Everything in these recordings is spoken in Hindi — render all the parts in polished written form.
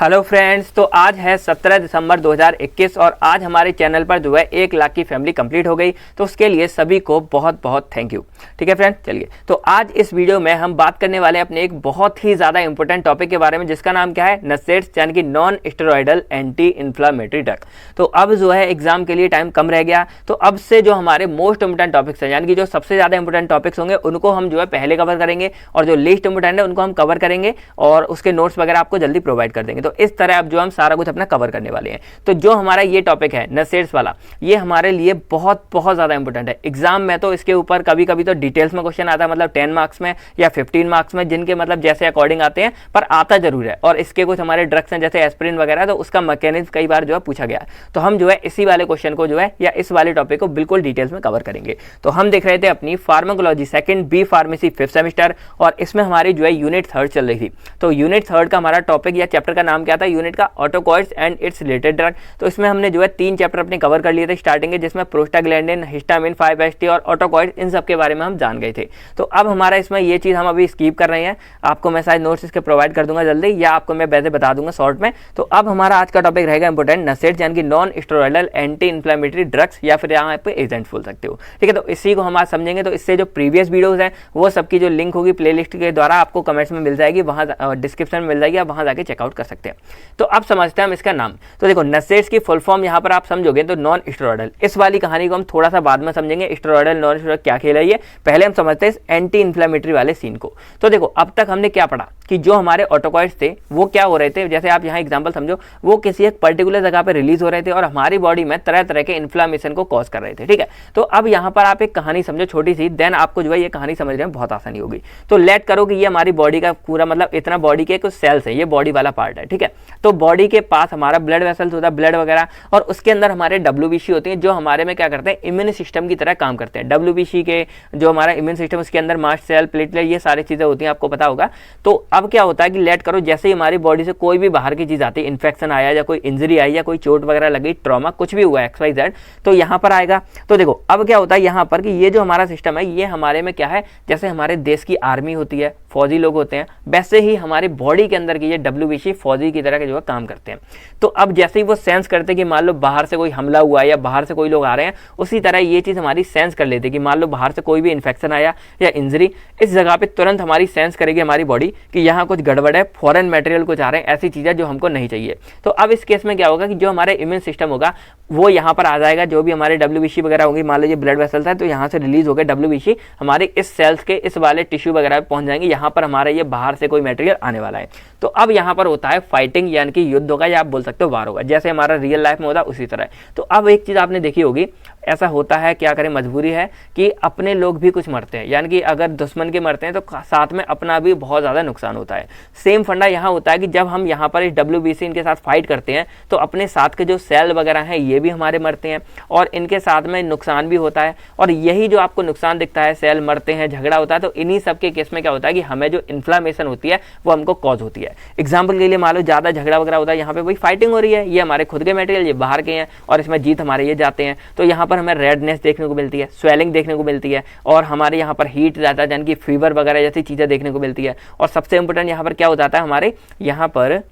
हेलो फ्रेंड्स, तो आज है 17 दिसंबर 2021 और आज हमारे चैनल पर जो है 1 लाख की फैमिली कंप्लीट हो गई। तो उसके लिए सभी को बहुत बहुत थैंक यू। ठीक है फ्रेंड्स, चलिए तो आज इस वीडियो में हम बात करने वाले हैं अपने एक बहुत ही ज़्यादा इंपॉर्टेंट टॉपिक के बारे में, जिसका नाम क्या है, नसेट्स यानी कि non steroidal anti inflammatory drug. तो अब जो है एग्जाम के लिए टाइम कम रह गया, तो अब से जो हमारे मोस्ट इंपोर्टेंट टॉपिक्स हैं, यानी कि जो सबसे ज़्यादा इंपॉर्टेंट टॉपिक्स होंगे उनको हम जो है पहले कवर करेंगे और जो लीस्ट इंपॉर्टेंट है उनको हम कवर करेंगे और उसके नोट्स वगैरह आपको जल्दी प्रोवाइड कर देंगे। तो इस तरह अब जो हम सारा कुछ अपना कवर करने वाले हैं। तो जो हमारा ये टॉपिक है नसेट्स वाला, ये हमारे लिए बहुत बहुत ज़्यादा इंपॉर्टेंट है। एग्जाम में तो इसके ऊपर कभी कभी तो डिटेल्स में क्वेश्चन आता है, मतलब 10 मार्क्स में या 15 मार्क्स में, जिनके मतलब जैसे अकॉर्डिंग आते हैं, पर आता जरूर है। और इसके कुछ हमारे ड्रग्स हैं जैसे एस्पिरिन वगैरह, तो उसका मैकेनिज्म कई बार जो है पूछा गया। तो हम जो है इसी वाले क्वेश्चन को जो है या इस वाले टॉपिक को बिल्कुल डिटेल्स में कवर करेंगे। तो हम देख रहे थे अपनी pharmacology second B pharmacy 5th semester, और इसमें हमारी जो है यूनिट 3 चल रही थी। तो यूनिट 3 का हमारा टॉपिक या चैप्टर का नाम क्या था, यूनिट का ऑटोकॉइड्स एंड इट्स रिलेटेड ड्रग। तो इसमें हमने जो है 3 चैप्टर अपने कवर कर लिए थे स्टार्टिंग के, जिसमें प्रोस्टाग्लैंडिन, हिस्टामिन 5-HT और ऑटोकॉइड्स, इन सब के बारे में हम जान गए थे। तो अब हमारा इसमें ये चीज़ हम अभी स्किप कर रहे हैं। आपको मैं शायद नोट्स इसके प्रोवाइड कर दूंगा जल्दी, या आपको मैं वैसे बता दूंगा शॉर्ट में। तो अब हमारा आज का टॉपिक रहेगा इंपॉर्टेंट, नसेट्स यानी कि non steroidal anti inflammatory drugs, या फिर यहाँ पे एजेंट्स बोल सकते हो। ठीक है, तो इसी को हम आज समझेंगे। तो इससे जो प्रीवियस वीडियोज हैं वो सबकी जो लिंक होगी प्लेलिस्ट के द्वारा आपको कमेंट्स में मिल जाएगी, वहाँ डिस्क्रिप्शन में मिल जाएगी, आप वहाँ जाके चेकआउट कर सकते हैं। तो अब समझते हैं हम इसका नाम। तो देखो, नसेट्स की फुल फॉर्म यहाँ पर आप समझोगे तो नॉन स्टेरॉयडल। इस वाली कहानी को हम थोड़ा सा बाद में समझेंगे, स्टेरॉयडल नॉन स्टेरॉयडल क्या खेल है ये। पहले हम समझते हैं इस एंटी इन्फ्लेमेटरी वाले सीन को। तो देखो, अब तक हमने क्या पढ़ा कि जो हमारे ऑटोकॉइड्स थे वो क्या हो रहे थे, जैसे आप यहाँ एग्जांपल समझो, वो किसी एक पर्टिकुलर जगह पे रिलीज हो रहे थे और हमारी बॉडी में तरह तरह के इन्फ्लेमेशन को कॉज कर रहे थे। ठीक है, तो अब यहाँ पर आप एक कहानी समझो छोटी सी, देन आपको जो है ये कहानी समझने में बहुत आसानी होगी। तो लेट करो कि ये हमारी बॉडी का पूरा मतलब इतना बॉडी के कुछ सेल्स है, ये बॉडी वाला पार्ट है। ठीक है, तो बॉडी के पास हमारा ब्लड वेसल्स होता है, ब्लड वगैरह, और उसके अंदर हमारे WBC होती हैं, जो हमारे में क्या करते हैं, इम्यून सिस्टम की तरह काम करते हैं। WBC के जो हमारा इम्यून सिस्टम, उसके अंदर मास्ट सेल, प्लेटलेट, ये सारी चीजें होती हैं, आपको पता होगा। तो अब क्या होता है कि लेट करो, जैसे ही हमारी बॉडी से कोई भी बाहर की चीज आती है, इन्फेक्शन आया या कोई इंजरी आई या कोई चोट वगैरह लगी, ट्रॉमा कुछ भी हुआ XYZ, तो यहाँ पर आएगा। तो देखो अब क्या होता है यहाँ पर कि ये जो हमारा सिस्टम है, ये हमारे में क्या है, जैसे हमारे देश की आर्मी होती है, फौजी लोग होते हैं, वैसे ही हमारी बॉडी के अंदर की ये WBC फौजी की तरह के जो है काम करते हैं। तो अब जैसे ही वो सेंस करते हैं कि मान लो बाहर से कोई हमला हुआ है या बाहर से कोई लोग आ रहे हैं, उसी तरह ये चीज हमारी सेंस कर लेती है कि मान लो बाहर से कोई भी इन्फेक्शन आया या इंजरी, इस जगह पे तुरंत हमारी सेंस करेगी हमारी बॉडी कि यहाँ कुछ गड़बड़ है, फॉरेन मटेरियल कुछ आ रहे हैं, ऐसी चीजें जो हमको नहीं चाहिए। तो अब इस केस में क्या होगा कि जो हमारे इम्यून सिस्टम होगा वो यहाँ पर आ जाएगा, जो भी हमारे WBC वगैरह होंगी, मान लो ये ब्लड वेसल्स है तो यहाँ से रिलीज हो गए WBC, हमारे इस सेल्स के इस वाले टिश्यू वगैरह पहुंच जाएंगे, यहाँ पर हमारा ये बाहर से कोई मटेरियल आने वाला है। तो अब यहाँ पर होता है फाइटिंग, यानी कि युद्ध होगा, या आप बोल सकते हो वार होगा, जैसे हमारा रियल लाइफ में होता है उसी तरह। तो अब एक चीज आपने देखी होगी, ऐसा होता है, क्या करें, मजबूरी है कि अपने लोग भी कुछ मरते हैं, यानी कि अगर दुश्मन के मरते हैं तो साथ में अपना भी बहुत ज्यादा नुकसान होता है। सेम फंडा यहाँ होता है कि जब हम यहाँ पर इस WBC इनके साथ फाइट करते हैं तो अपने साथ के जो सेल वगैरह हैं ये भी हमारे मरते हैं और इनके साथ में नुकसान भी होता है। और यही जो आपको नुकसान दिखता है, सेल मरते हैं, झगड़ा होता है, तो इन्हीं सब के केस में क्या होता है कि हमें जो इन्फ्लामेशन होती है वो हमको कॉज होती है। एग्जाम्पल के लिए मान लो ज्यादा झगड़ा वगैरह होता है, यहाँ पे वही फाइटिंग हो रही है, ये हमारे खुद के मटेरियल, ये बाहर के हैं और इसमें जीत हमारे ये जाते हैं, तो यहाँ पर हमें रेडनेस देखने को मिलती है, स्वेलिंग देखने को मिलती है, और हमारे यहाँ पर हीट जाता है, यानी कि फीवर वगैरह जैसी चीजें देखने को मिलती है। और सबसे इंपॉर्टेंट यहाँ पर क्या हो जाता है, हमारे यहाँ पर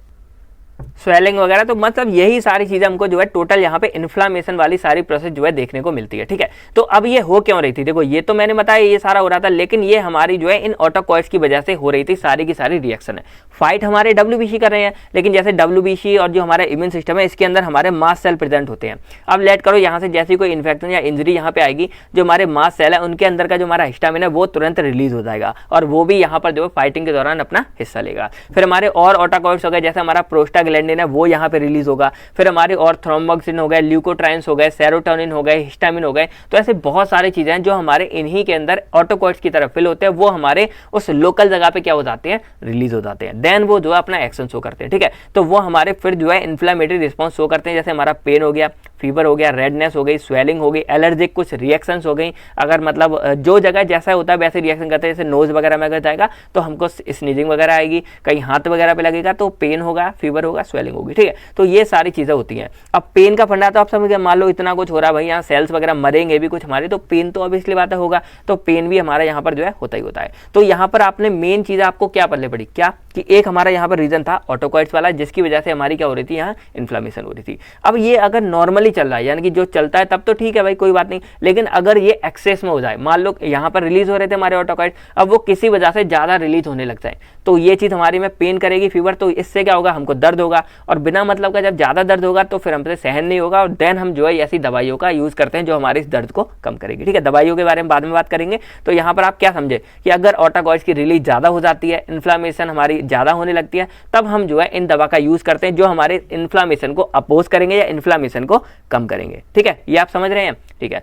स्वेलिंग वगैरह। तो मतलब यही सारी चीजें हमको जो है टोटल यहाँ पे इन्फ्लामेशन वाली सारी प्रोसेस जो है देखने को मिलती है। ठीक है, तो अब ये हो क्यों रही थी, देखो ये तो मैंने बताया ये सारा हो रहा था, लेकिन ये हमारी जो है इन ऑटोकॉइड्स की वजह से हो रही थी सारी की सारी रिएक्शन है। फाइट हमारे WBC कर रहे हैं, लेकिन जैसे WBC और जो हमारा इम्यून सिस्टम है इसके अंदर हमारे मास सेल प्रेजेंट होते हैं। अब लेट करो, यहाँ से जैसी कोई इन्फेक्शन या इंजरी यहाँ पे आएगी, जो हमारे मास सेल है उनके अंदर का जो हमारा हिस्टामिन है वो तुरंत रिलीज हो जाएगा, और वो भी यहाँ पर जो है फाइटिंग के दौरान अपना हिस्सा लेगा। फिर हमारे और ऑटोकॉइड्स हो गए, जैसे हमारा प्रोस्टाग्लैंडिन है वो यहाँ पे रिलीज होगा, फिर हमारे और थ्रोम्बोक्सिन हो गए, ल्यूकोट्राइन्स हो गए, सेरोटोनिन हो गए, हिस्टामिन हो गए। तो ऐसे बहुत सारी चीजें हैं जो हमारे इन्हीं के अंदर ऑटोकॉइड्स की तरफ फिल होते हैं, वो हमारे उस लोकल जगह पे क्या हो जाते हैं, रिलीज हो जाते हैं। देन वो जो है अपना एक्शन शो करते हैं। ठीक है, तो वो हमारे फिर जो है इन्फ्लेमेटरी रिस्पॉन्स शो करते हैं, जैसे हमारा पेन हो गया, फीवर हो गया, रेडनेस हो गई, स्वेलिंग हो गई, एलर्जिक कुछ रिएक्शंस हो गई, अगर मतलब जो जगह जैसा होता है वैसे रिएक्शन करते हैं, जैसे नोज वगैरह में अगर जाएगा तो हमको स्नीजिंग वगैरह आएगी, कहीं हाथ वगैरह पे लगेगा तो पेन होगा, फीवर होगा, स्वेलिंग होगी, ठीक है। तो ये सारी चीजें होती हैं। अब पेन का फंडा तो आप समझ गए, मान लो इतना कुछ हो रहा है भाई, यहाँ सेल्स वगैरह मरेंगे भी कुछ हमारे, तो पेन तो ऑब्वियसली बात होगा, तो पेन भी हमारा यहाँ पर जो है होता ही होता है। तो यहाँ पर आपने मेन चीज आपको क्या पल्ले पड़ी, क्या कि एक हमारा यहाँ पर रीजन था ऑटोकॉइड्स वाला, जिसकी वजह से हमारी क्या हो रही थी, यहाँ इन्फ्लेमेशन हो रही थी। अब ये अगर नॉर्मली चल रहा है, यानी कि जो चलता है तब तो ठीक है भाई, कोई बात नहीं, लेकिन अगर ये एक्सेस में हो जाए, मान लो यहाँ पर रिलीज हो रहे थे हमारे ऑटोकॉइड, अब वो किसी वजह से ज्यादा रिलीज होने लग जाए, तो ये चीज हमारी में पेन करेगी, फीवर, तो इससे क्या होगा, हमको दर्द होगा, और बिना मतलब का जब ज्यादा दर्द होगा तो फिर हमसे सहन नहीं होगा, और देन हम जो है ऐसी दवाइयों का यूज करते हैं जो हमारे इस दर्द को कम करेगी, ठीक है। दवाइयों के बारे में बाद में बात करेंगे। तो यहाँ पर आप क्या समझे कि अगर ऑटोकॉइड्स की रिलीज ज्यादा हो जाती है, इन्फ्लेमेशन हमारी ज्यादा होने लगती है, तब हम जो है इन दवा का यूज करते हैं जो हमारे इन्फ्लेमेशन को अपोज करेंगे या इन्फ्लेमेशन को कम करेंगे, ठीक है। ये आप समझ रहे हैं, ठीक है।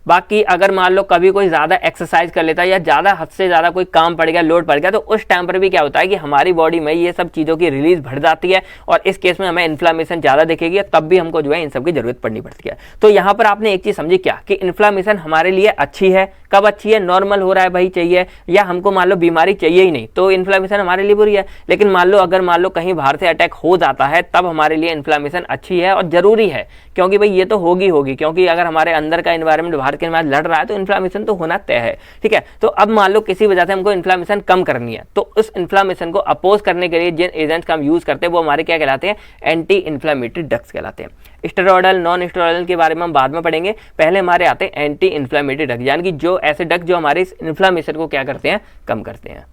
बाकी अगर मान लो कभी कोई ज्यादा एक्सरसाइज कर लेता है या ज्यादा हद से ज्यादा कोई काम पड़ गया, लोड पड़ गया, तो उस टाइम पर भी क्या होता है कि हमारी बॉडी में ये सब चीजों की रिलीज बढ़ जाती है, और इस केस में हमें इन्फ्लेमेशन ज्यादा दिखेगी, तब भी हमको जो है इन सब की जरूरत पड़नी पड़ती है। तो यहाँ पर आपने एक चीज समझी क्या, कि इन्फ्लेमेशन हमारे लिए अच्छी है, कब अच्छी है, नॉर्मल हो रहा है भाई चाहिए, या हमको मान लो बीमारी चाहिए ही नहीं, तो इन्फ्लेमेशन हमारे लिए बुरी है। लेकिन मान लो अगर मान लो कहीं बाहर से अटैक हो जाता है, तब हमारे लिए इन्फ्लेमेशन अच्छी है और जरूरी है, क्योंकि भाई ये तो होगी, क्योंकि अगर हमारे अंदर का एनवायरनमेंट बाहर के एनवायरनमेंट लड़ रहा है तो इन्फ्लेमेशन तो होना तय है, ठीक है। तो अब मान लो किसी वजह से हमको इन्फ्लेमेशन कम करनी है, तो उस इन्फ्लेमेशन को अपोज करने के लिए जिन एजेंट्स का हम यूज करते हैं वो हमारे क्या कहलाते हैं, एंटी इन्फ्लेमेटरी ड्रग्स कहलाते हैं। स्टेरॉयडल, नॉन स्टेरॉयडल के बारे में हम बाद में पढ़ेंगे, पहले हमारे आते हैं एंटी इन्फ्लेमेटरी ड्रग्स, यानी कि जो ऐसे ड्रग्स जो हमारे इस इन्फ्लेमेशन को क्या करते हैं, कम करते हैं।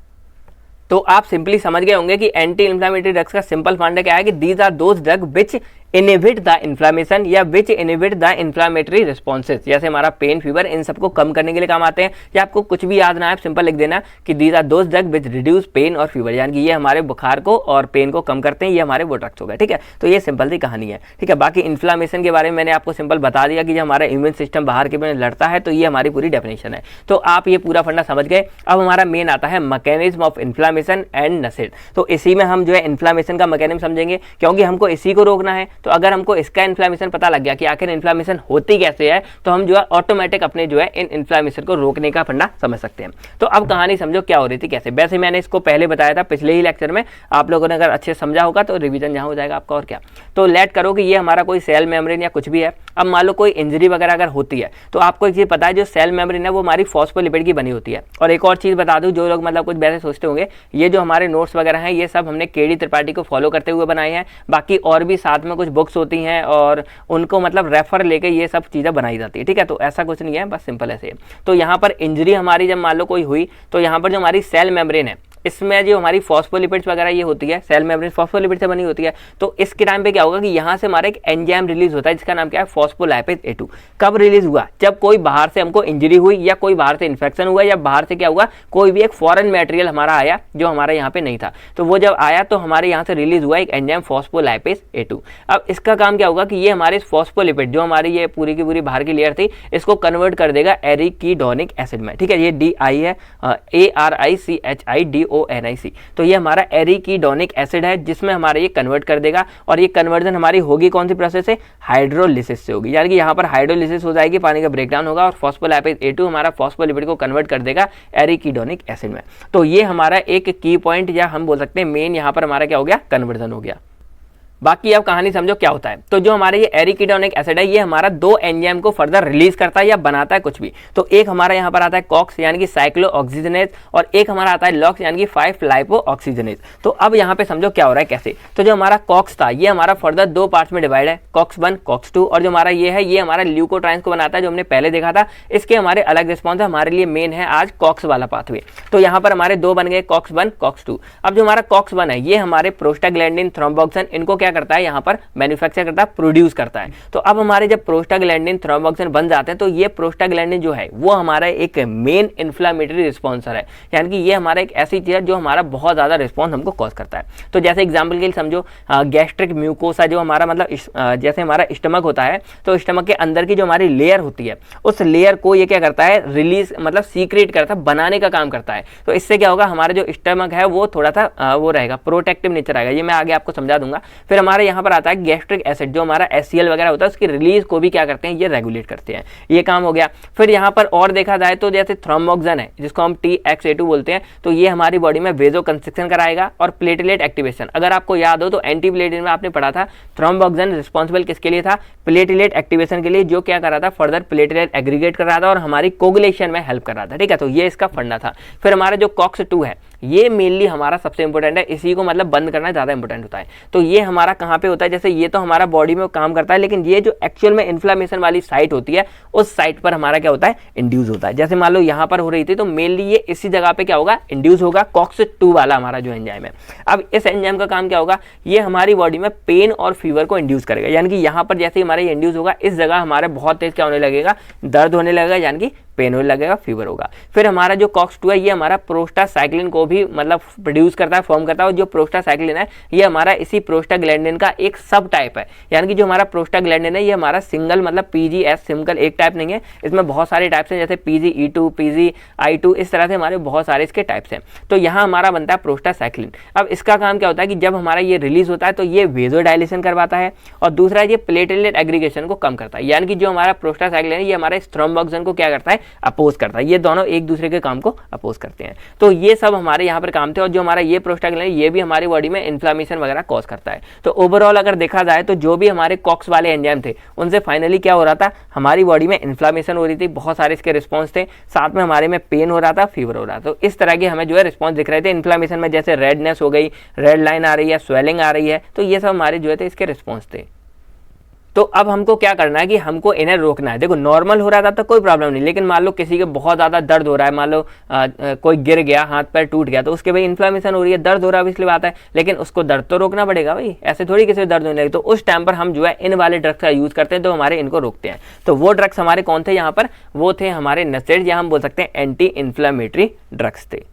तो आप सिंपली समझ गए होंगे कि एंटी इन्फ्लेमेटरी ड्रग्स का सिंपल फंडा क्या है, कि these are those drug which inhibit the inflammation या which inhibit the inflammatory responses, जैसे हमारा पेन, फीवर, इन सबको कम करने के लिए काम आते हैं। या आपको कुछ भी याद ना है, सिंपल लिख देना कि these are those drug which reduce pain और फीवर, यानी कि ये हमारे बुखार को और पेन को कम करते हैं, ये हमारे वो ड्रग्स हो गए, ठीक है। तो ये सिंपल सी कहानी है, ठीक है। बाकी इन्फ्लेमेशन के बारे में मैंने आपको सिंपल बता दिया कि जब हमारा इम्यून सिस्टम बाहर के में लड़ता है तो ये हमारी पूरी डेफिनेशन है। तो आप ये पूरा फंडा समझ गए। अब हमारा मेन आता है मैकेनिज्म ऑफ इन्फ्लेमेशन एंड नसेट। तो इसी में हम जो है इन्फ्लेमेशन का मैकेनिज्म समझेंगे, क्योंकि हमको इसी को रोकना है। तो अगर हमको इसका इन्फ्लेमेशन पता लग गया कि आखिर इन्फ्लेमेशन होती कैसे है, तो हम जो है ऑटोमेटिक अपने जो है इन इन्फ्लेमेशन को रोकने का फंडा समझ सकते हैं। तो अब कहानी समझो क्या हो रही थी, कैसे। वैसे मैंने इसको पहले बताया था पिछले ही लेक्चर में, आप लोगों ने अगर अच्छे से समझा होगा तो रिवीजन जहां हो जाएगा आपका। और क्या, तो लेट करो कि ये हमारा कोई सेल मेम्ब्रेन या कुछ भी है। अब मान लो कोई इंजरी वगैरह अगर होती है, तो आपको एक चीज पता है, जो सेल मेम्ब्रेन है वो हमारी फॉस्फोलिपिड की बनी होती है। और एक और चीज बता दूं, जो लोग मतलब कुछ वैसे सोचते होंगे, ये जो हमारे नोट्स वगैरह हैं ये सब हमने केडी त्रिपाठी को फॉलो करते हुए बनाए हैं। बाकी और भी साथ में कुछ बुक्स होती हैं और उनको मतलब रेफर लेके ये सब चीजें बनाई जाती है, ठीक है। तो ऐसा कुछ नहीं है, बस सिंपल ऐसे है। तो यहाँ पर इंजरी हमारी जब मान लो कोई हुई, तो यहाँ पर जो हमारी सेल मेम्ब्रेन है, इसमें जो हमारी फॉस्फोलिपिड्स वगैरह ये होती है, सेल मेम्ब्रेन फॉस्फोलिपिड से बनी होती है। तो इसके टाइम पे क्या होगा कि यहाँ से हमारा एक एंजाइम रिलीज होता है जिसका नाम क्या है, फॉस्फोलाइपेज A2। कब रिलीज हुआ, जब कोई बाहर से हमको इंजरी हुई या कोई बाहर से इन्फेक्शन हुआ या बाहर से क्या हुआ, कोई भी एक फॉरेन मटेरियल हमारा आया जो हमारे यहाँ पे नहीं था। तो वो जब आया तो हमारे यहाँ से रिलीज हुआ एक एंजाइम फॉस्फोलाइपेज A2। अब इसका काम क्या होगा कि ये हमारे फॉस्फोलिपिड जो हमारी ये पूरी की पूरी बाहर की लेयर थी, इसको कन्वर्ट कर देगा एरिकीडोनिक एसिड में, ठीक है। ये DI है, ARICHIDONIC। तो ये हमारा एरिकीडोनिक एसिड है जिसमें हमारा ये कन्वर्ट कर देगा। और ये कन्वर्जन हमारी होगी कौन सी प्रोसेस से, हाइड्रोलिसिस से होगी। यानी कि यहाँ पर हाइड्रोलिसिस हो जाएगी, पानी का ब्रेकडाउन होगा और फॉस्फोलाइपेज A2 हमारा फॉस्फोलिपिड को कन्वर्ट कर देगा एरिकीडोनिक एसिड में। तो ये हमारा एक की पॉइंट या हम बोल सकते हैं मेन यहाँ पर हमारा क्या हो गया, कन्वर्जन हो गया। बाकी अब कहानी समझो क्या होता है। तो जो हमारे ये एरिकीडोनिक एसिड है, ये हमारा दो एंजाइम को फर्दर रिलीज करता है या बनाता है कुछ भी। तो एक हमारा यहाँ पर आता है कॉक्स यानी कि साइक्लोऑक्सीजनेज, और एक हमारा आता है लॉक्स यानी कि 5-लाइपोऑक्सीजनेज। तो अब यहाँ पे समझो क्या हो रहा है, कैसे। तो जो हमारा कॉक्स था ये हमारा फर्दर दो पार्ट्स में डिवाइड है, कॉक्स 1, कॉक्स 2। और जो हमारा ये है, ये हमारा ल्यूकोट्राइन्स को बनाता है जो हमने पहले देखा था। इसके हमारे अलग रिस्पॉन्स है, हमारे लिए मेन है आज कॉक्स वाला पाथवे। तो यहाँ पर हमारे दो बन गए, कॉक्स 1, कॉक्स 2। अब जो हमारा कॉक्स 1 है, ये हमारे प्रोस्टाग्लैंडिन, थ्रोम्बोक्सिन, इनको क्या करता है, यहाँ पर मैन्युफैक्चर करता है, प्रोड्यूस करता है। तो अब हमारे जब प्रोस्टाग्लैंडिन, थ्रोम्बोक्सिन बन जाते हैं, तो ये प्रोस्टाग्लैंडिन जो है वो हमारा एक मेन इन्फ्लेमेटरी रिस्पॉन्सर है। यानी कि ये हमारा एक ऐसी चीज है जो हमारा बहुत ज्यादा रिस्पॉन्स हमको कॉज करता है। तो जैसे एग्जाम्पल के लिए समझो, गैस्ट्रिक म्यूकोसा जो हमारा मतलब जैसे हमारा स्टमक होता है, तो स्टमक के अंदर की जो हमारी लेयर होती है, उस लेयर को ये क्या करता है, रिलीज मतलब सीक्रेट करता है, बनाने का काम करता है। तो इससे क्या होगा, हमारा जो स्टमक है वो थोड़ा सा वो रहेगा, प्रोटेक्टिव नेचर आएगा। ये मैं आगे आपको समझा दूंगा। फिर फिर हमारे यहाँ पर आता है गैस्ट्रिक एसिड, जो हमारा HCl वगैरह होता है उसकी रिलीज को भी क्या करते हैं, ये रेगुलेट करते हैं, ये काम हो गया। फिर यहाँ पर और देखा जाए तो जैसे थ्रोम्बोक्सिन है जिसको हम TXA2 बोलते हैं, तो ये हमारी बॉडी में वेजो कंस्ट्रिक्शन कराएगा और प्लेटलेट एक्टिवेशन। अगर आपको याद हो तो एंटीप्लेटिन में आपने पढ़ा था थ्रोम्बोक्सिन रिस्पॉन्सिबल किसके लिए था, प्लेटलेट एक्टिवेशन के लिए, जो क्या कर रहा था, फर्दर प्लेटलेट एग्रीगेट कर रहा था और हमारी कोगुलेशन में हेल्प कर रहा था, ठीक है। तो ये इसका फंडा था। फिर हमारा जो COX-2 है ये मेनली हमारा सबसे इंपॉर्टेंट है, इसी को मतलब बंद करना ज़्यादा इंपॉर्टेंट होता है। तो ये हमारा कहाँ पे होता है, जैसे ये तो हमारा बॉडी में काम करता है, लेकिन ये जो एक्चुअल में इन्फ्लेमेशन वाली साइट होती है उस साइट पर हमारा क्या होता है, इंड्यूस होता है। जैसे मान लो यहाँ पर हो रही थी तो मेनली ये इसी जगह पे क्या होगा, इंड्यूस होगा, COX-2 वाला हमारा जो एंजाइम है। अब इस एंजाइम का काम क्या होगा, ये हमारी बॉडी में पेन और फीवर को इंड्यूस करेगा, यानी कि यहाँ पर जैसे हमारा ये इंड्यूस होगा इस जगह हमारे बहुत तेज क्या होने लगेगा, दर्द होने लगेगा, यानी कि पेन होने लगेगा, फीवर होगा। फिर हमारा जो COX-2 है ये हमारा प्रोस्टासाइक्लिन को भी मतलब प्रोड्यूस करता है, फॉर्म करता है, और जो प्रोस्टासाइक्लिन है ये हमारा इसी प्रोस्टाग्लैंडिन का एक सब टाइप है। यानी कि जो हमारा प्रोस्टाग्लैंडिन है ये हमारा सिंगल मतलब PGS सिंगल एक टाइप नहीं है, इसमें बहुत सारे टाइप्स हैं, जैसे PGE2, PGI2, इस तरह से हमारे बहुत सारे इसके टाइप्स हैं। तो यहाँ हमारा बनता है प्रोस्टासाइक्लिन। अब इसका काम क्या होता है कि जब हमारा ये रिलीज होता है तो ये वेजोडाइलेशन करवाता है, और दूसरा ये प्लेटलेट एग्रीगेशन को कम करता है। यानी कि जो हमारा प्रोस्टासाइक्लिन है ये हमारे थ्रोम्बोक्सिन को क्या करता है, अपोज करता है। ये दोनों एक दूसरे के काम को अपोज करते हैं। तो ये सब हमारे यहाँ पर काम थे, और जो हमारा ये प्रोस्टाग्लैंडिन ये भी हमारी बॉडी में इन्फ्लेमेशन वगैरह कॉज करता है। तो ओवरऑल अगर देखा जाए तो जो भी हमारे COX वाले एंजाइम थे उनसे फाइनली क्या हो रहा था, हमारी बॉडी में इन्फ्लेमेशन हो रही थी, बहुत सारे इसके रिस्पॉन्स थे, साथ में हमारे में पेन हो रहा था, फीवर हो रहा था। तो इस तरह के हमें जो है रिस्पॉन्स दिख रहे थे इन्फ्लेमेशन में, जैसे रेडनेस हो गई, रेड लाइन आ रही है, स्वेलिंग आ रही है, तो ये सब हमारे जो है इसके रिस्पॉन्स थे। तो अब हमको क्या करना है कि हमको इन्हें रोकना है। देखो नॉर्मल हो रहा था तो कोई प्रॉब्लम नहीं, लेकिन मान लो किसी के बहुत ज़्यादा दर्द हो रहा है, मान लो कोई गिर गया, हाथ पैर टूट गया, तो उसके भाई इन्फ्लेमेशन हो रही है, दर्द हो रहा है, इसलिए बात है, लेकिन उसको दर्द तो रोकना पड़ेगा भाई, ऐसे थोड़ी किसी दर्द होने लगे। तो उस टाइम पर हम जो है इन वाले ड्रग्स का यूज़ करते हैं, तो हमारे इनको रोकते हैं। तो वो ड्रग्स हमारे कौन थे यहाँ पर, वो थे हमारे NSAIDs, या हम बोल सकते हैं एंटी इन्फ्लेमेटरी ड्रग्स थे।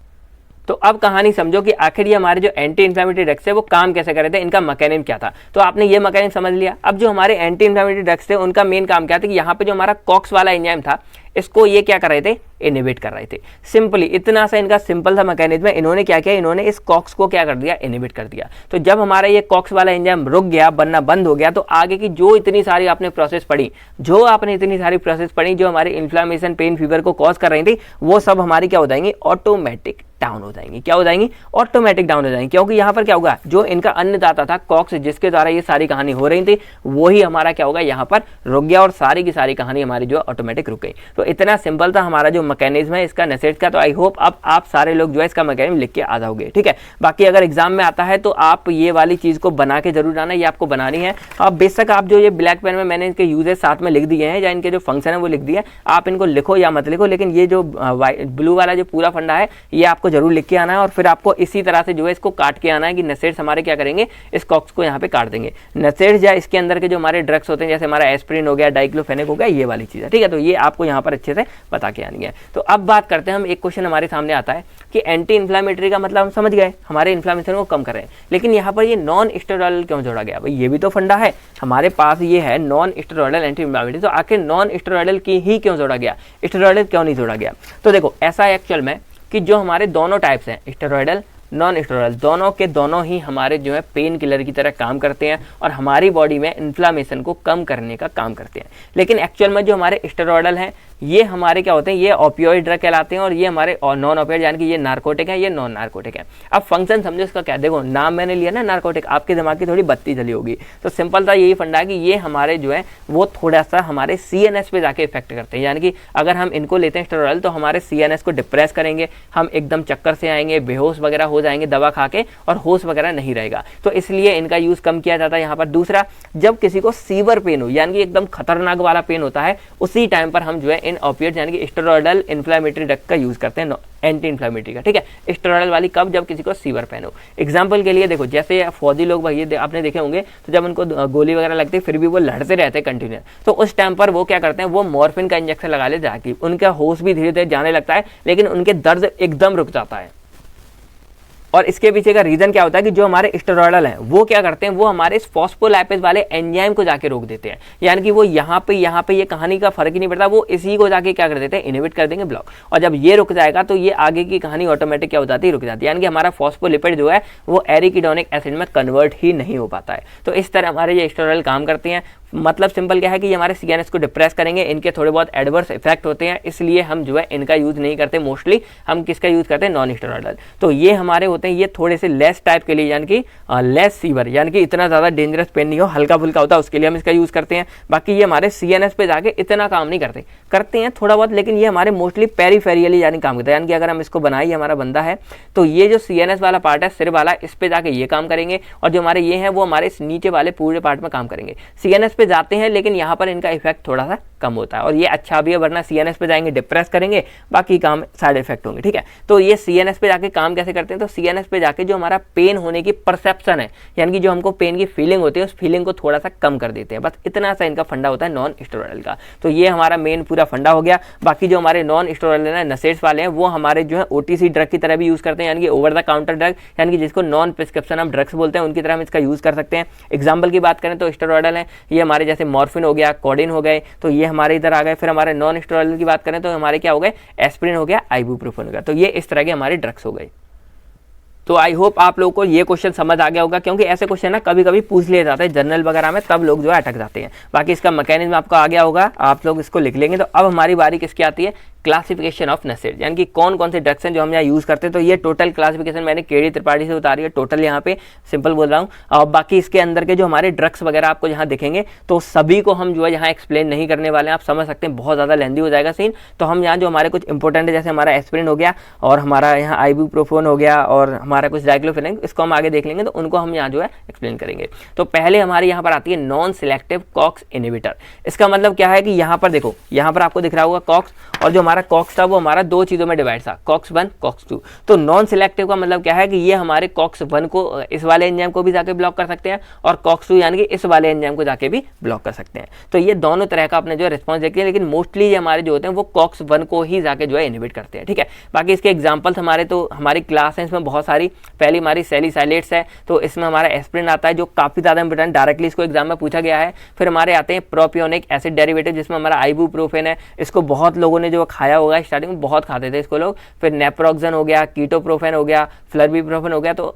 तो अब कहानी समझो कि आखिर ये हमारे जो एंटी इन्फ्लेमेटरी ड्रग्स है वो काम कैसे कर रहे थे, इनका मैकेनिज्म क्या था। तो आपने ये मैकेनिज्म समझ लिया। अब जो हमारे एंटी इन्फ्लेमेटरी ड्रग्स थे उनका मेन काम क्या था कि यहाँ पे जो हमारा COX वाला एंजाइम था इसको ये क्या कर रहे थे, इनहिबिट कर रहे थे। सिंपली इतना सा इनका सिंपल सा मैकेनिज्म है। इन्होंने क्या किया, इन्होंने इस COX को क्या कर दिया, इनहिबिट कर दिया। तो जब हमारा ये COX वाला एंजाइम रुक गया, बनना बंद हो गया, तो आगे की जो इतनी सारी आपने प्रोसेस पढ़ी, जो हमारी इन्फ्लेमेशन, पेन, फीवर को कॉज कर रही थी, वो सब हमारी क्या हो जाएंगी, ऑटोमेटिक डाउन हो जाएंगी। क्या हो जाएंगी, ऑटोमेटिक डाउन हो जाएंगी। क्योंकि यहाँ पर क्या होगा, जो इनका अन्नदाता था COX, जिसके द्वारा ये सारी कहानी हो रही थी, वही हमारा क्या होगा, यहाँ पर रुक गया, और सारी की सारी कहानी हमारी जो ऑटोमेटिक रुक गई। तो इतना सिंपल था हमारा जो मैकेनिज्म है इसका NSAIDs का। तो आई होप अब आप सारे लोग जो है इसका मैकेनिज्म लिख के आ जाओगे, ठीक है। बाकी अगर एग्जाम में आता है तो आप ये वाली चीज को बना के जरूर आना, ये आपको बनानी है। अब बेशक आप जो ये ब्लैक पेन में मैंने इनके यूजेस साथ में लिख दिए हैं, या इनके जो फंक्शन है वो लिख दिए, आप इनको लिखो या मत लिखो, लेकिन ये जो ब्लू वाला जो पूरा फंडा है ये आपको जरूर लिख के आना है। और फिर आपको इसी तरह से जो है इसको काट के आना है कि NSAIDs हमारे क्या करेंगे, इस COX को यहाँ पे काट देंगे। NSAIDs या इसके अंदर के जो हमारे ड्रग्स होते हैं, जैसे हमारा एस्पिरिन हो गया, डाइक्लोफेनेक हो गया, ये वाली चीज़ है, ठीक है। तो ये आपको यहाँ पर अच्छे से बता के आनी है। तो अब बात करते हैं हम, एक क्वेश्चन हमारे सामने आता है कि एंटी इन्फ्लेमेटरी का मतलब हम समझ गए, हमारे इन्फ्लेमेशन को कम कर रहे हैं, लेकिन यहाँ पर ये नॉन स्टेरॉयडल क्यों जोड़ा गया। भाई ये भी तो फंडा है, हमारे पास ये है नॉन स्टेरॉयडल एंटी इन्फ्लेमेटरी, तो आखिर नॉन स्टेरॉयडल की ही क्यों जोड़ा गया, स्टेरॉयडल क्यों नहीं जोड़ा गया। तो देखो ऐसा है एक्चुअल में कि जो हमारे दोनों टाइप्स हैं, स्टेरॉयडल, नॉन स्टेरॉयडल, दोनों के दोनों ही हमारे जो है पेन किलर की तरह काम करते हैं और हमारी बॉडी में इन्फ्लेमेशन को कम करने का काम करते हैं। लेकिन एक्चुअल में जो हमारे स्टेरॉयडल हैं ये हमारे क्या होते हैं, ये ओपियोइड ड्रग कहलाते हैं, और ये हमारे नॉन ओपियोइड, यानी कि ये नार्कोटिक है, ये नॉन नार्कोटिक है। अब फंक्शन समझो इसका क्या, देखो नाम मैंने लिया ना नार्कोटिक, आपके दिमाग की थोड़ी बत्ती जली होगी। तो सिंपल सा यही फंडा है कि ये हमारे जो है वो थोड़ा सा हमारे CNS पे जाके इफेक्ट करते हैं, यानी कि अगर हम इनको लेते हैं स्टेरॉयडल तो हमारे CNS को डिप्रेस करेंगे, हम एकदम चक्कर से आएंगे, बेहोश वगैरह हो जाएंगे दवा खा के, और होश वगैरह नहीं रहेगा। तो इसलिए इनका यूज कम किया जाता है यहाँ पर। दूसरा, जब किसी को सीवर पेन हो, यानी कि एकदम खतरनाक वाला पेन होता है, उसी टाइम पर हम जो है इन ओपिएट्स यानी कि स्टेरॉयडल इन्फ्लेमेटरी ड्रग का यूज करते हैं, एंटी इन्फ्लेमेटरी का, ठीक है। स्टेरॉयडल वाली कब, जब किसी को सीवर पेन हो। एग्जाम्पल के लिए देखो, जैसे फौजी लोग भाई आपने देखे होंगे, तो जब उनको गोली वगैरह लगती है फिर भी वो लड़ते रहते हैं कंटिन्यू, तो उस टाइम पर वो क्या करते हैं, वो मॉर्फिन का इंजेक्शन लगा ले जाके, उनका होश भी धीरे धीरे जाने लगता है, लेकिन उनके दर्द एकदम रुक जाता है। और इसके पीछे का रीजन क्या होता है कि जो हमारे स्टेरॉयडल हैं वो क्या करते हैं, वो हमारे इस फॉस्फोलाइपेज वाले एंजाइम को जाके रोक देते हैं, यानी कि वो यहाँ पे ये कहानी का फर्क ही नहीं पड़ता, वो इसी को जाके क्या कर देते हैं, इनहिबिट कर देंगे, ब्लॉक। और जब ये रुक जाएगा तो ये आगे की कहानी ऑटोमेटिक क्या हो जाती है, रुक जाती है, यानी कि हमारा फॉस्फोलिपिड जो है वो एरिकिडोनिक एसिड में कन्वर्ट ही नहीं हो पाता है। तो इस तरह हमारे ये स्टेरॉयडल काम करते हैं। मतलब सिंपल क्या है कि ये हमारे सीएनएस को डिप्रेस करेंगे, इनके थोड़े बहुत एडवर्स इफेक्ट होते हैं, इसलिए हम जो है इनका यूज नहीं करते। मोस्टली हम किसका यूज करते हैं, नॉन स्टेरॉयडल। तो ये हमारे होते हैं, ये थोड़े से लेस टाइप के लिए, यानी कि लेस सीवर, यानी कि इतना ज्यादा डेंजरस पेन नहीं हो, हल्का फुल्का होता है, उसके लिए हम इसका यूज करते हैं। बाकी ये हमारे सीएनएस पे जाके इतना काम नहीं करते, करते हैं थोड़ा बहुत, लेकिन ये हमारे मोस्टली पेरीफेरियली यानी काम करता है। यानी कि अगर हम इसको बनाए, हमारा बंदा है, तो ये जो सीएनएस वाला पार्ट है, सिर वाला, इस पे जाके ये काम करेंगे, और जो हमारे ये हैं वो हमारे इस नीचे वाले पूरे पार्ट में काम करेंगे। सीएनएस पे जाते हैं, लेकिन यहाँ पर इनका इफेक्ट थोड़ा सा कम होता है, और ये अच्छा भी है, वरना सीएनएस पे जाएंगे डिप्रेस करेंगे, बाकी काम साइड इफेक्ट होंगे। ठीक है, तो ये सीएनएस पे जाके काम कैसे करते हैं, तो सीएनएस पे जाके जो हमारा पेन होने की परसेप्शन है, यानी कि जो हमको पेन की फीलिंग होती है, उस फीलिंग को थोड़ा सा कम कर देते हैं। बस इतना सा इनका फंडा होता है नॉन स्टेरॉयडल का। तो ये हमारा मेन पूरा फंडा हो गया। बाकी जो हमारे नॉन स्टेरॉयडल है, नसेट्स वाले हैं, वो हमारे जो है ओटीसी ड्रग की तरह भी यूज करते हैं, यानी कि ओवर द काउंटर ड्रग, यानी कि जिसको नॉन प्रिस्क्रिप्शन हम ड्रग्स बोलते हैं, उनकी तरह हम इसका यूज कर सकते हैं। एग्जाम्पल की बात करें तो स्टेरॉयडल है, ये हमारे जैसे मॉर्फिन हो गया, कोडिन हो गए, तो ये हमारे इधर आ गए। फिर हमारे नॉन स्टेरॉयडल की बात करें तो हमारे क्या हो गए, एस्पिरिन हो गया, आइबुप्रोफेन हो गया। तो ये इस तरह के हमारे ड्रग्स हो गए। तो आई होप आप लोगों को ये क्वेश्चन समझ आ गया होगा, क्योंकि ऐसे क्वेश्चन ना कभी कभी पूछ लिए जाते हैं जर्नल वगैरह में, तब लोग जो है अटक जाते हैं। बाकी इसका मैकेनिज्म आपको आ गया होगा, आप लोग इसको लिख लेंगे। तो अब हमारी बारी किसकी आती है, क्लासिफिकेशन ऑफ नसेट्स, यानी कि कौन कौन से ड्रग्स हैं जो हम यहाँ यूज करते हैं। तो ये टोटल क्लासिफिकेशन मैंने केडी त्रिपाठी से उतारी है, टोटल यहाँ पे सिंपल बोल रहा हूँ। और बाकी इसके अंदर के जो हमारे ड्रग्स वगैरह आपको यहाँ दिखेंगे, तो सभी को हम जो है यहाँ एक्सप्लेन नहीं करने वाले हैं, आप समझ सकते हैं, बहुत ज्यादा लेंदी हो जाएगा सीन। तो हम यहाँ जो हमारे कुछ इंपॉर्टेंट है, जैसे हमारा एस्पिरिन हो गया, और हमारा यहाँ आइबुप्रोफेन हो गया, और हमारा कुछ डाइक्लोफेनेक, इसको हम आगे देख लेंगे, तो उनको हम यहाँ जो है एक्सप्लेन करेंगे। तो पहले हमारे यहाँ पर आती है नॉन सिलेक्टिव कॉक्स इनहिबिटर। इसका मतलब क्या है कि यहाँ पर देखो, यहाँ पर आपको दिख रहा होगा कॉक्स, और जो हमारा कॉक्स था वो हमारा दो चीजों में डिवाइड था, कॉक्स 1 कॉक्स 2। तो नॉन सिलेक्टिव का मतलब क्या है कि ये हमारे कॉक्स 1 को, इस वाले एंजाइम को भी जाके ब्लॉक कर सकते हैं, और कॉक्स 2 यानी कि इस वाले एंजाइम को जाके भी ब्लॉक कर सकते हैं। तो ये दोनों तरह का अपने जो रिस्पॉन्स देखते हैं, लेकिन मोस्टली ये हमारे जो होते हैं वो कॉक्स 1 को ही जाके जो है इनहिबिट करते हैं। ठीक है, बाकी इसके एग्जाम्पल्स हमारे, तो हमारी क्लास है इसमें बहुत सारी। पहली हमारी सैलिसाइलेट्स है, तो इसमें हमारा एस्पिरिन आता है, जो काफी ज्यादा इंपॉर्टेंट, डायरेक्टली इसको एग्जाम में पूछा गया है। फिर हमारे आते हैं प्रोपियोनिक एसिड डेरिवेटिव, जिसमें हमारा आइबुप्रोफेन है, इसको बहुत लोगों ने जो खाया होगा, स्टार्टिंग में बहुत खाते थे इसको लोग। फिर नेप्रोक्सन हो गया, कीटोप्रोफेन हो गया, फ्लर्बिप्रोफेन हो गया। तो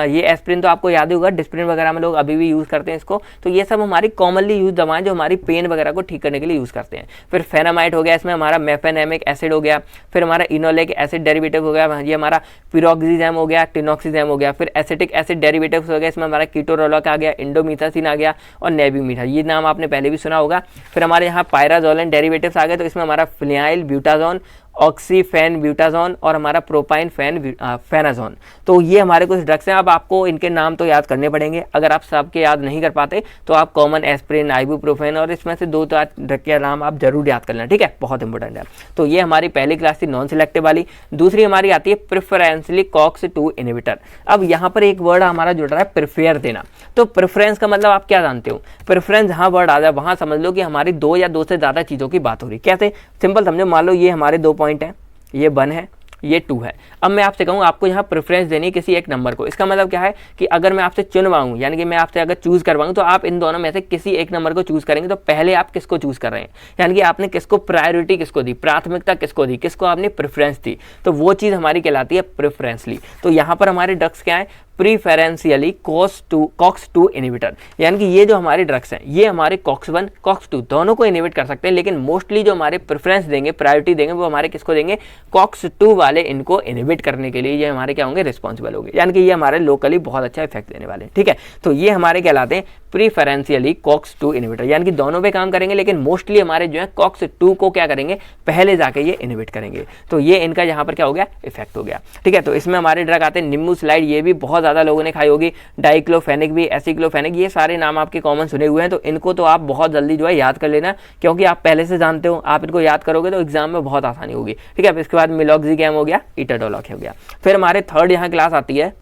ये एस्पिरिन तो आपको याद ही होगा, डिस्प्रिन वगैरह में लोग अभी भी यूज करते हैं इसको। तो ये सब हमारी कॉमनली यूज दवाएं जो हमारी पेन वगैरह को ठीक करने के लिए यूज करते हैं। फिर फेनामाइड हो गया, इसमें हमारा मेफेनेमिक एसिड हो गया। फिर हमारा इनोलेक एसिड डेरिवेटिव हो गया, ये हमारा पिरोक्सीजैम हो गया, टिनोक्सीजैम हो गया। फिर एसिटिक एसिड डेरिवेटिव्स हो गया, इसमें हमारा कीटोरोलॉक आ गया, इंडोमिथासिन आ गया, और नेबुमीथा, ये नाम आपने पहले भी सुना होगा। फिर हमारे यहाँ पायराजोलिन डेरिवेटिव्स आ गए, तो इसमें हमारा फिनाइल ब्यूटाजोन, ऑक्सीफेन ब्यूटाजोन, और हमारा प्रोपाइन फेनाजोन। तो ये हमारे कुछ ड्रग्स हैं। अब आपको इनके नाम तो याद करने पड़ेंगे, अगर आप सबके याद नहीं कर पाते तो आप कॉमन एस्पिरिन, आइबुप्रोफेन, और इसमें से 2-4 ड्रग के नाम आप जरूर याद कर लेना। ठीक है, बहुत इंपॉर्टेंट है। तो ये हमारी पहली क्लास थी नॉन सिलेक्टिव वाली। दूसरी हमारी आती है प्रेफरेंशियली कॉक्स 2 इनहिबिटर। अब यहाँ पर एक वर्ड हमारा जुड़ रहा है, प्रेफर देना। तो प्रेफरेंस का मतलब आप क्या जानते हो, प्रेफरेंस जहाँ वर्ड आ जाए वहां समझ लो कि हमारी 2 या 2 से ज्यादा चीजों की बात हो रही है। कैसे, सिंपल समझो, मान लो ये हमारे 2 पॉइंट है, ये 1 है, ये 2 है। अब मैं आपसे कहूँ आपको यहाँ प्रेफरेंस देनी है किसी एक नंबर को। इसका मतलब क्या है कि अगर मैं आपसे चुनवाऊँ, यानी कि मैं आपसे अगर चूज करवाऊँ, तो आप इन दोनों में से किसी एक नंबर को चूज करेंगे। तो पहले आप किसको चूज कर रहे हैं, यानी कि आपने किसको प्रायोरिटी, किसको दी, प्राथमिकता किसको दी, किसको आपने प्रेफरेंस दी, तो वो चीज हमारी कहलाती है प्रेफरेंसली। तो यहाँ पर हमारे ड्रग्स क्या है, प्रीफरेंशियली कॉक्स 2 इनहिबिटर, यानी कि ये जो हमारे ड्रग्स हैं ये हमारे कॉक्स 1 कॉक्स 2 दोनों को इनहिबिट कर सकते हैं, लेकिन मोस्टली जो हमारे प्रेफरेंस देंगे, प्रायोरिटी देंगे, वो हमारे किसको देंगे, कॉक्स 2 वाले इनको इनहिबिट करने के लिए ये हमारे क्या होंगे, रिस्पॉन्सिबल होंगे, यानी कि ये हमारे लोकली बहुत अच्छा इफेक्ट देने वाले हैं। ठीक है, तो ये हमारे कहलाते हैं प्रीफरेंशियली कॉक्स 2 इनहिबिटर, यानी कि दोनों पे काम करेंगे, लेकिन मोस्टली हमारे जो है कॉक्स 2 को क्या करेंगे, पहले जाके ये इनहिबिट करेंगे। तो ये इनका यहाँ पर क्या हो गया, इफेक्ट हो गया। ठीक है, तो इसमें हमारे ड्रग आते हैं निम्बुसलाइड, ये भी बहुत ज्यादा लोगों ने खाई होगी, डाइक्लोफेनिक भी, एसिक्लोफेनिक, ये सारे नाम आपके कॉमन सुने हुए हैं। तो इनको तो आप बहुत जल्दी जो है याद कर लेना, क्योंकि आप पहले से जानते हो, आप इनको याद करोगे तो एग्जाम में बहुत आसानी होगी। ठीक है, इसके बाद मिलॉक्सिगैम हो गया, इटाडोलॉक हो गया। फिर हमारे थर्ड यहाँ क्लास आती है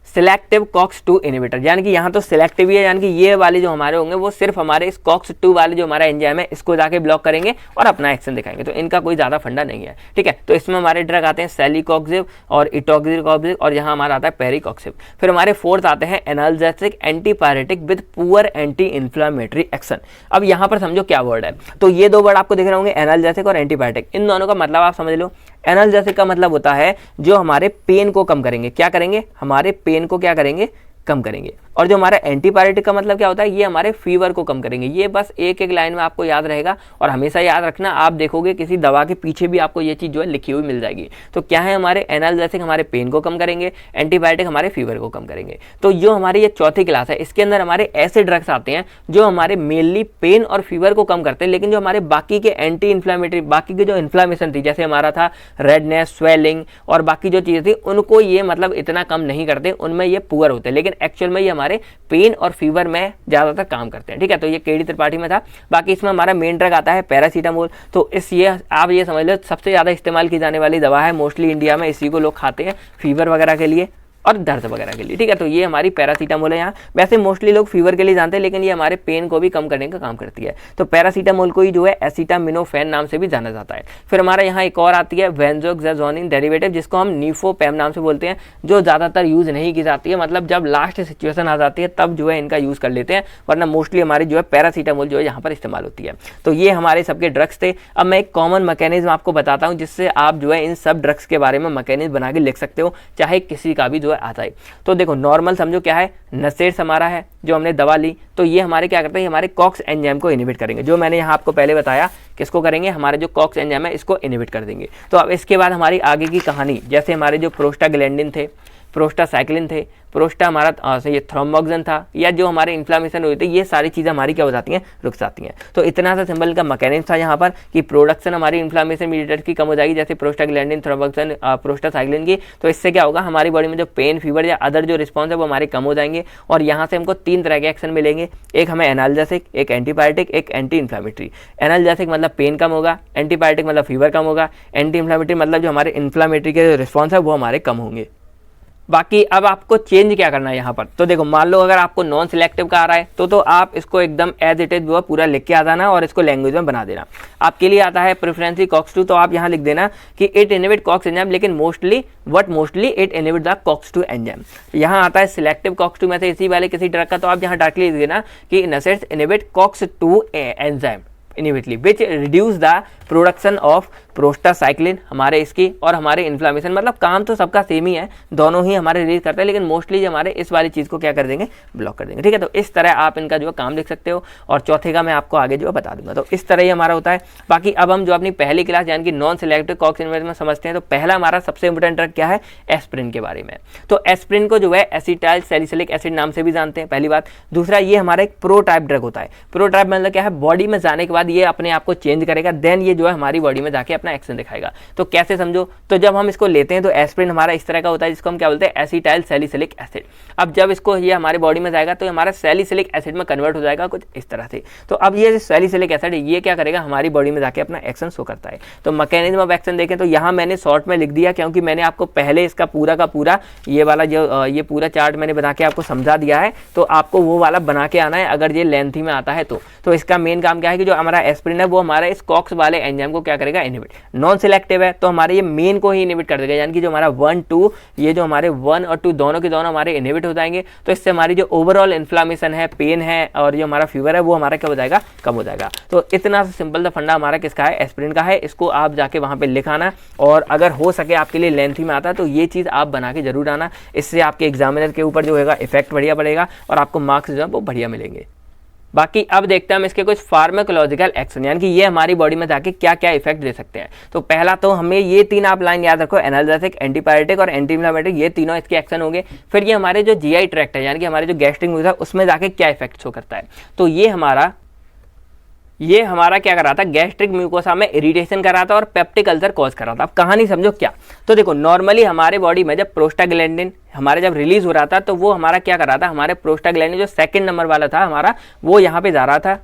सिलेक्टिव कॉक्स-2 इनहिबिटर, यानी कि यहाँ तो सिलेक्टिव ही है, यानी कि ये वाले जो हमारे होंगे वो सिर्फ हमारे इस कॉक्स-2 वाले जो हमारा एंजाइम है इसको जाके ब्लॉक करेंगे और अपना एक्शन दिखाएंगे। तो इनका कोई ज़्यादा फंडा नहीं है, ठीक है। तो इसमें हमारे ड्रग आते हैं सेलीकॉक्सिब और इटोक्सिब और यहाँ हमारा आता है पेरिकॉक्सिब। फिर हमारे फोर्थ आते हैं analgesic antipyretic with poor anti inflammatory action. अब यहाँ पर समझो क्या वर्ड है, तो ये दो वर्ड आपको दिख रहे होंगे, एनाल्जेसिक और एंटीपायरेटिक। इन दोनों का मतलब आप समझ लो। एनाल्जेसिक का मतलब होता है जो हमारे पेन को कम करेंगे, क्या करेंगे, हमारे पेन को क्या करेंगे, कम करेंगे। और जो हमारा एंटीपायरेटिक का मतलब क्या होता है, ये हमारे फीवर को कम करेंगे। ये बस एक एक लाइन में आपको याद रहेगा और हमेशा याद रखना, आप देखोगे किसी दवा के पीछे भी आपको ये चीज़ जो है लिखी हुई मिल जाएगी। तो क्या है, हमारे एनाल्जेसिक हमारे पेन को कम करेंगे, एंटीबायोटिक हमारे फीवर को कम करेंगे। तो जो हमारी ये चौथी क्लास है इसके अंदर हमारे ऐसे ड्रग्स आते हैं जो हमारे मेनली पेन और फीवर को कम करते हैं, लेकिन जो हमारे बाकी के एंटी इन्फ्लामेटरी, बाकी की जो इन्फ्लामेशन थी, जैसे हमारा था रेडनेस, स्वेलिंग और बाकी जो चीज़ें थी, उनको ये मतलब इतना कम नहीं करते, उनमें ये पुअर होते हैं, लेकिन एक्चुअल में ये हमारे पेन और फीवर में ज़्यादातर काम करते हैं, ठीक है। तो ये केडी त्रिपाठी में था। बाकी इसमें हमारा मेन ड्रग आता है पैरासीटामोल। तो आप ये समझ लो सबसे ज़्यादा इस्तेमाल की जाने वाली दवा है, मोस्टली इंडिया में इसी को लोग खाते हैं फीवर वगैरह के लिए और दर्द वगैरह के लिए, ठीक है। तो ये हमारी पैरासीटामोल है। यहाँ वैसे मोस्टली लोग फीवर के लिए जानते हैं, लेकिन ये हमारे पेन को भी कम करने का काम करती है। तो पैरासीटामोल को ही जो है एसिटामिनोफेन नाम से भी जाना जाता है। फिर हमारा यहाँ एक और आती है वेंजोक्साजोनिन डेरिवेटिव, जिसको हम नीफोपैम नाम से बोलते हैं, जो ज़्यादातर यूज़ नहीं की जाती है, मतलब जब लास्ट सिचुएशन आ जाती है तब जो है इनका यूज़ कर लेते हैं, वरना मोस्टली हमारी जो है पैरासीटामोल जो है यहाँ पर इस्तेमाल होती है। तो ये हमारे सबके ड्रग्स थे। अब मैं एक कॉमन मैकेनिज्म आपको बताता हूँ, जिससे आप जो है इन सब ड्रग्स के बारे में मैकेनिज्म बना के लिख सकते हो, चाहे किसी का भी जो है आता है। तो देखो नॉर्मल समझो क्या है, नसेट्स हमारा है जो हमने दवा ली, तो ये हमारे क्या करते हैं, हमारे कॉक्स एंजाइम को इनहिबिट करेंगे, जो मैंने यहाँ आपको पहले बताया किसको करेंगे, हमारे जो कॉक्स एंजाइम है इसको इनहिबिट कर देंगे। तो अब इसके बाद हमारी आगे की कहानी, जैसे हमारे जो प्रोस्टाग्लैंडिन थे, प्रोस्टासाइक्लिन थे, प्रोस्टा हमारा ये थ्रोम्बोक्सिन था, या जो हमारे इन्फ्लामेशन हुई थी, ये सारी चीज़ें हमारी क्या हो जाती हैं, रुक जाती हैं। तो इतना सा सिंपल का मैकेनिज्म था यहाँ पर कि प्रोडक्शन हमारी इन्फ्लामेशन मीडिएटर की कम हो जाएगी, जैसे प्रोस्टाग्लैंडिन, थ्रोम्बोक्सिन, प्रोस्टासाइक्लिन की। तो इससे क्या होगा, हमारी बॉडी में जो पेन, फीवर या अदर जो रिस्पॉन्स है वो हमारे कम हो जाएंगे। और यहाँ से हमको 3 तरह के एक्शन मिलेंगे, एक हमें एनाल्जेसिक, एक एंटीबायोटिक, एक एंटी इन्फ्लामेटरी। एनाल्जेसिक मतलब पेन कम होगा, एंटीबायोटिक मतलब फीवर कम होगा, एंटी इन्फ्लामेटरी मतलब जो हमारे इन्फ्लामेटरी के रिस्पॉन्स है वो हमारे कम होंगे। बाकी अब आपको चेंज क्या करना है यहाँ पर, तो देखो मान लो अगर आपको नॉन सिलेक्टिव का आ रहा है तो आप इसको एकदम एज इट इज जो है पूरा लिख के आ जाना और इसको लैंग्वेज में बना देना। आपके लिए आता है प्रेफरेंसी कॉक्स-2, तो आप यहाँ लिख देना कि इट इनहिबिट कॉक्स एंजाइम, लेकिन mostly it inhibit the COX-2 enzyme. यहाँ आता है सिलेक्टिव कॉक्स-2 में से इसी वाले किसी ड्रग का, तो आप यहाँ डायरेक्टली लिख देना कि NSAIDs inhibit COX two enzyme inhibitory which reduce the production of prostacyclin, हमारे इसकी और हमारे इन्फ्लामेशन, मतलब काम तो सबका सेम ही है, दोनों ही हमारे रिलीज करते हैं, लेकिन मोस्टली हमारे इस वाली चीज़ को क्या कर देंगे, ब्लॉक कर देंगे, ठीक है। तो इस तरह आप इनका जो है काम लिख सकते हो, और चौथे का मैं आपको आगे जो है बता दूंगा। तो इस तरह ही हमारा होता है। बाकी अब हम जो अपनी पहली क्लास यानी कि नॉन सिलेक्टिव कॉक्स इनहिबिटर में समझते हैं, तो पहला हमारा सबसे इंपॉर्टेंट ड्रग क्या है, एस्प्रिन के बारे में। तो एस्प्रिन को जो है एसिटाइल सैलिसिलिक एसिड नाम से भी जानते हैं, पहली बात। दूसरा, ये हमारा एक प्रो टाइप ड्रग होता है। प्रो टाइप मतलब क्या है, बॉडी में जाने के बाद ये अपने आप को चेंज करेगा, देन ये जो है हमारी बॉडी में जाके अपना एक्शन दिखाएगा। तो कैसे समझो, तो जब हम इसको लेते हैं तो एस्प्रिन हमारा इस तरह का होता है, जिसको हम क्या बोलते हैं, एसिटाइल सैलिसिलिक एसिड। अब जब इसको ये हमारे बॉडी में जाएगा तो हमारा सैलिसिलिक एसिड में कन्वर्ट हो जाएगा कुछ इस तरह से। तो अब ये सैलिसिलिक एसिड ये क्या करेगा, हमारी बॉडी में जाके अपना एक्शन शो करता है। तो मैकेनिज्म ऑफ एक्शन देखें तो यहाँ मैंने शॉर्ट में लिख दिया, क्योंकि मैंने आपको पहले इसका पूरा का पूरा ये वाला जो ये पूरा चार्ट मैंने बना के आपको समझा दिया है, तो आपको वो वाला बना के आना है अगर ये लेंथी में आता है तो इसका मेन काम क्या है कि जो हमारा एस्प्रिन है वो हमारा इस कॉक्स वाले एंजाइम को क्या करेगा, इनहिबिट। नॉन सिलेक्टिव है तो हमारे ये मेन को ही इनहिबिट कर देगा, यानी कि जो हमारा 1, 2 ये जो हमारे 1 और 2 दोनों के दोनों हमारे इनहिबिट हो जाएंगे। तो इससे हमारी जो ओवरऑल इन्फ्लामेशन है, पेन है और जो हमारा फीवर है वो हमारा क्या हो जाएगा, कम हो जाएगा। तो इतना सिंपल सा फंडा हमारा किसका है, एस्प्रिन का है। इसको आप जाके वहाँ पे लिखाना, और अगर हो सके आपके लिए लेंथी में आता है तो ये चीज़ आप बना के जरूर आना। इससे आपके एग्जामिनर के ऊपर जो होगा इफेक्ट बढ़िया पड़ेगा और आपको मार्क्स जो है वो बढ़िया मिलेंगे। बाकी अब देखते हैं हम इसके कुछ फार्माकोलॉजिकल एक्शन, यानी कि ये हमारी बॉडी में जाके क्या क्या इफेक्ट दे सकते हैं। तो पहला तो हमें ये 3 आप लाइन याद रखो, एनाल्जेसिक, एंटीपायरेटिक और एंटी इन्फ्लेमेटरी, ये तीनों इसके एक्शन होंगे। फिर ये हमारे जो जीआई ट्रैक्ट है, यानी कि हमारे जो गैस्ट्रिक म्यूकस है उसमें जाके क्या इफेक्ट शो करता है। तो ये हमारा क्या कर रहा था, गैस्ट्रिक म्यूकोसा में इरिटेशन कर रहा था और पेप्टिक अल्सर कॉज कर रहा था। अब कहानी समझो क्या, तो देखो नॉर्मली हमारे बॉडी में जब प्रोस्टाग्लैंडिन हमारे जब रिलीज हो रहा था तो वो हमारा क्या कर रहा था, हमारे प्रोस्टाग्लैंडिन जो 2nd नंबर वाला था हमारा, वो यहाँ पे जा रहा था,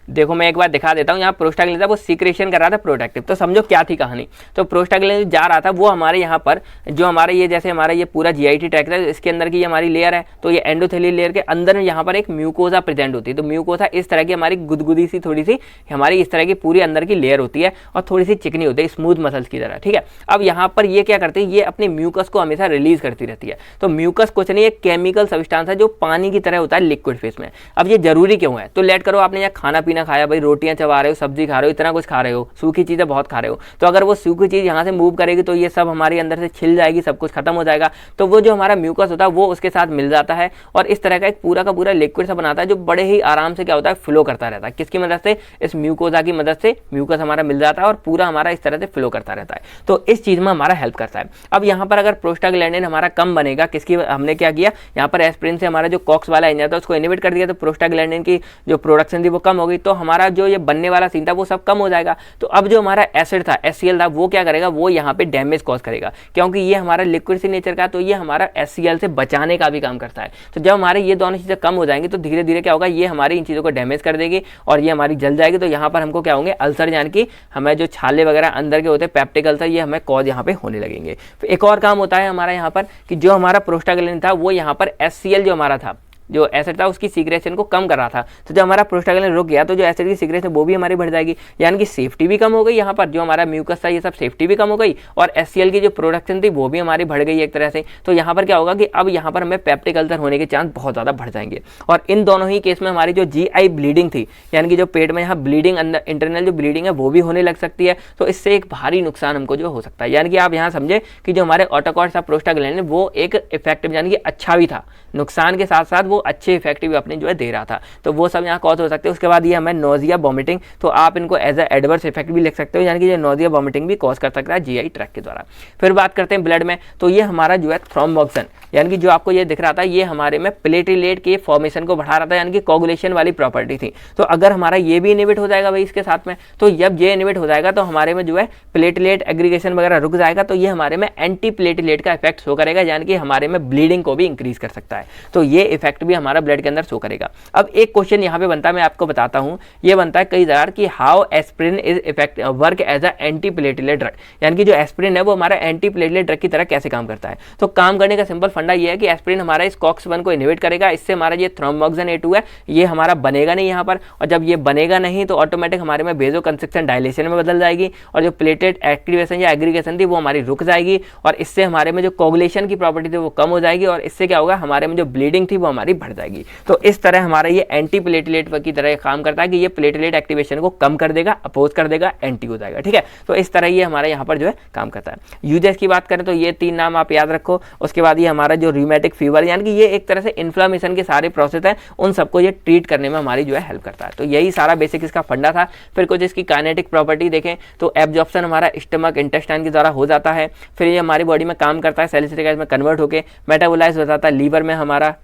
देखो मैं एक बार दिखा देता हूँ, यहाँ प्रोस्टाग्लैंडिन था वो सीक्रेशन कर रहा था प्रोटेक्टिव। तो समझो क्या थी कहानी। तो प्रोस्टाग्लैंडिन जा रहा था वो हमारे यहाँ पर जो हमारा ये जैसे हमारा ये पूरा जीआईटी ट्रैक्ट है, इसके अंदर की हमारी लेयर है, तो ये एंडोथेलियल लेयर के अंदर यहाँ पर एक म्यूकोजा प्रेजेंट होती है। तो म्यूकोजा इस तरह की हमारी गुदगुदी सी थोड़ी सी हमारी इस तरह की पूरी अंदर की लेयर होती है और थोड़ी सी चिकनी होती है, स्मूथ मसल्स की तरह, ठीक है। अब यहाँ पर ये क्या करती है, ये अपने म्यूकस को हमेशा रिलीज करती रहती है। तो म्यूकस कुछ नहीं, एक केमिकल सब्सटेंस है जो पानी की तरह होता है लिक्विड फेस में। अब ये जरूरी क्यों है, तो लेट करो आपने यहाँ खाना पीना खाया, भाई रोटियां चबा रहे हो, सब्जी खा रहे हो, इतना कुछ खा रहे हो, सूखी चीजें बहुत खा रहे हो, तो अगर वो सूखी चीज यहाँ से मूव करेगी तो ये सब हमारे अंदर से छिल जाएगी, सब कुछ खत्म हो जाएगा। तो वो जो हमारा म्यूकस होता है वो उसके साथ मिल जाता है और इस तरह का एक पूरा का पूरा लिक्विड सा बनाता है जो बड़े ही आराम से क्या होता है फ्लो करता रहता है। किसकी मदद से, इस म्यूकोजा की मदद से म्यूकस हमारा मिल जाता है और पूरा हमारा इस तरह से फ्लो करता रहता है। तो इस चीज में हमारा हेल्प करता है। अब यहाँ पर अगर प्रोस्टाग्लैंडिन हमारा कम बनेगा, किसकी हमने क्या किया, यहाँ पर एस्पिरिन से हमारा जो कॉक्स वाला एंजाइम था उसको इनहिबिट कर दिया, तो प्रोस्टाग्लैंडिन की जो प्रोडक्शन थी वो कम हो गई, तो हमारा जो ये बनने वाला सीन था वो सब कम हो जाएगा। तो अब जो हमारा एसिड था HCl था वो क्या करेगा, वो यहाँ पे डैमेज कॉज करेगा, क्योंकि ये हमारा लिक्विड सी नेचर का, तो ये हमारा HCl से बचाने का भी काम करता है। तो जब हमारे ये दोनों चीजें कम हो जाएंगी तो धीरे धीरे क्या होगा, ये हमारी इन चीजों को डैमेज कर देगी और ये हमारी जल जाएगी। तो यहाँ पर हमको क्या होंगे, अल्सर, यानी कि हमें जो छाले वगैरह अंदर के होते हैं पेप्टिक अल्सर, ये हमें कॉज यहाँ पे होने लगेंगे। तो एक और काम होता है हमारा यहाँ पर कि जो हमारा प्रोस्टाग्लैंडिन था वो यहाँ पर HCl जो हमारा था, जो एसिड था उसकी सीक्रेशन को कम कर रहा था। तो जब हमारा प्रोस्टाग्लैंडिन रुक गया तो जो एसिड की सीक्रेशन वो भी हमारी बढ़ जाएगी, यानी कि सेफ्टी भी कम हो गई। यहाँ पर जो हमारा म्यूकस था ये सब सेफ्टी भी कम हो गई और HCl की जो प्रोडक्शन थी वो भी हमारी बढ़ गई एक तरह से। तो यहाँ पर क्या होगा कि अब यहाँ पर हमें पेप्टिक अल्सर होने के चांस बहुत ज़्यादा बढ़ जाएंगे। और इन दोनों ही केस में हमारी जो GI ब्लीडिंग थी, यानी कि जो पेट में यहाँ ब्लीडिंग, अंदर इंटरनल जो ब्लीडिंग है वो भी होने लग सकती है। तो इससे एक भारी नुकसान हमको जो हो सकता है। यानी कि आप यहाँ समझे कि जो हमारे ऑटोकॉट था प्रोस्टाग्लैंडिन वो एक इफेक्टिव, यानी कि अच्छा भी था, नुकसान के साथ साथ वो अच्छे इफेक्टिव अपने जो है दे रहा था। तो वो सब यहाँ कॉज हो सकते हैं। उसके बाद ये हमें नोजिया वॉमिटिंग, तो आप इनको एज ए एडवर्स इफेक्ट भी लिख सकते हो, यानी कि ये नोजिया वॉमिटिंग भी कॉज कर सकता है जीआई ट्रैक्ट के द्वारा। फिर बात करते हैं ब्लड में, तो ये हमारा जो है थ्रोम्बोक्सिन, यानी कि जो आपको ये दिख रहा था ये हमारे में प्लेटलेट के फॉर्मेशन को बढ़ा रहा था, यानी कि कोगुलेशन वाली प्रॉपर्टी थी। तो अगर हमारा ये भी इनहिबिट हो जाएगा भाई इसके साथ में, तो जब ये इनहिबिट हो जाएगा तो हमारे में जो है प्लेटलेट एग्रीगेशन वगैरह रुक जाएगा, तो ये हमारे में एंटी प्लेटलेट का इफेक्ट शो करेगा, यानी कि हमारे में ब्लीडिंग को भी इंक्रीज कर सकता है। तो ये इफेक्ट भी हमारा ब्लड के अंदर शो करेगा। अब एक क्वेश्चन यहाँ पे बनता है, मैं आपको बताता हूँ, ये बनता है कई बार कि how aspirin is effect work as a anti platelet drug, यानी कि जो एस्पिरिन है वो हमारा एंटी प्लेटलेट ड्रग की तरह कैसे काम करता है। तो काम करने का सिंपल फंडा ये है कि एस्पिरिन हमारा इस COX-1 को इनहिबिट करेगा, इससे हमारा ये थ्रोम्बोक्सिन A2 है ये हमारा बनेगा नहीं यहाँ पर, और जब ये बनेगा नहीं तो ऑटोमेटिक हमारे में वेसोकंस्ट्रिक्शन डायलेशन में बदल जाएगी और जो प्लेटलेट एक्टिवेशन या एग्रीगेशन थी वो हमारी रुक जाएगी और इससे हमारे में जो कोगुलेशन की प्रॉपर्टी थी वो कम हो जाएगी और इससे क्या होगा, हमारे में जो ब्लीडिंग थी वो हमारी बढ़ जाएगी। तो इस तरह हमारा ये एंटी प्लेटलेट की तरह काम करता है कि ये प्लेटलेट एक्टिवेशन को कम कर देगा, अपोज कर देगा, एंटी हो जाएगा, ठीक है। तो इस तरह ये हमारे यहाँ पर जो है काम करता है। यूजेस की बात करें तो ये 3 नाम आप याद रखो। उसके बाद ये हमारा जो रूमेटिक फीवर, यानी कि ये एक तरह से इन्फ्लामेशन के सारे प्रोसेस हैं उन सबको ये ट्रीट करने में हमारी जो है हेल्प करता है। तो यही सारा बेसिक इसका फंडा था। फिर कुछ इसकी काइनेटिक प्रॉपर्टी देखें तो एब्जॉर्प्शन हमारा स्टमक इंटेस्टाइन के द्वारा हो जाता है, फिर ये हमारी बॉडी में काम करता है, सैलिसिलिक एसिड में कन्वर्ट होकर मेटाबोलाइज हो जाता है लीवर में हमारा,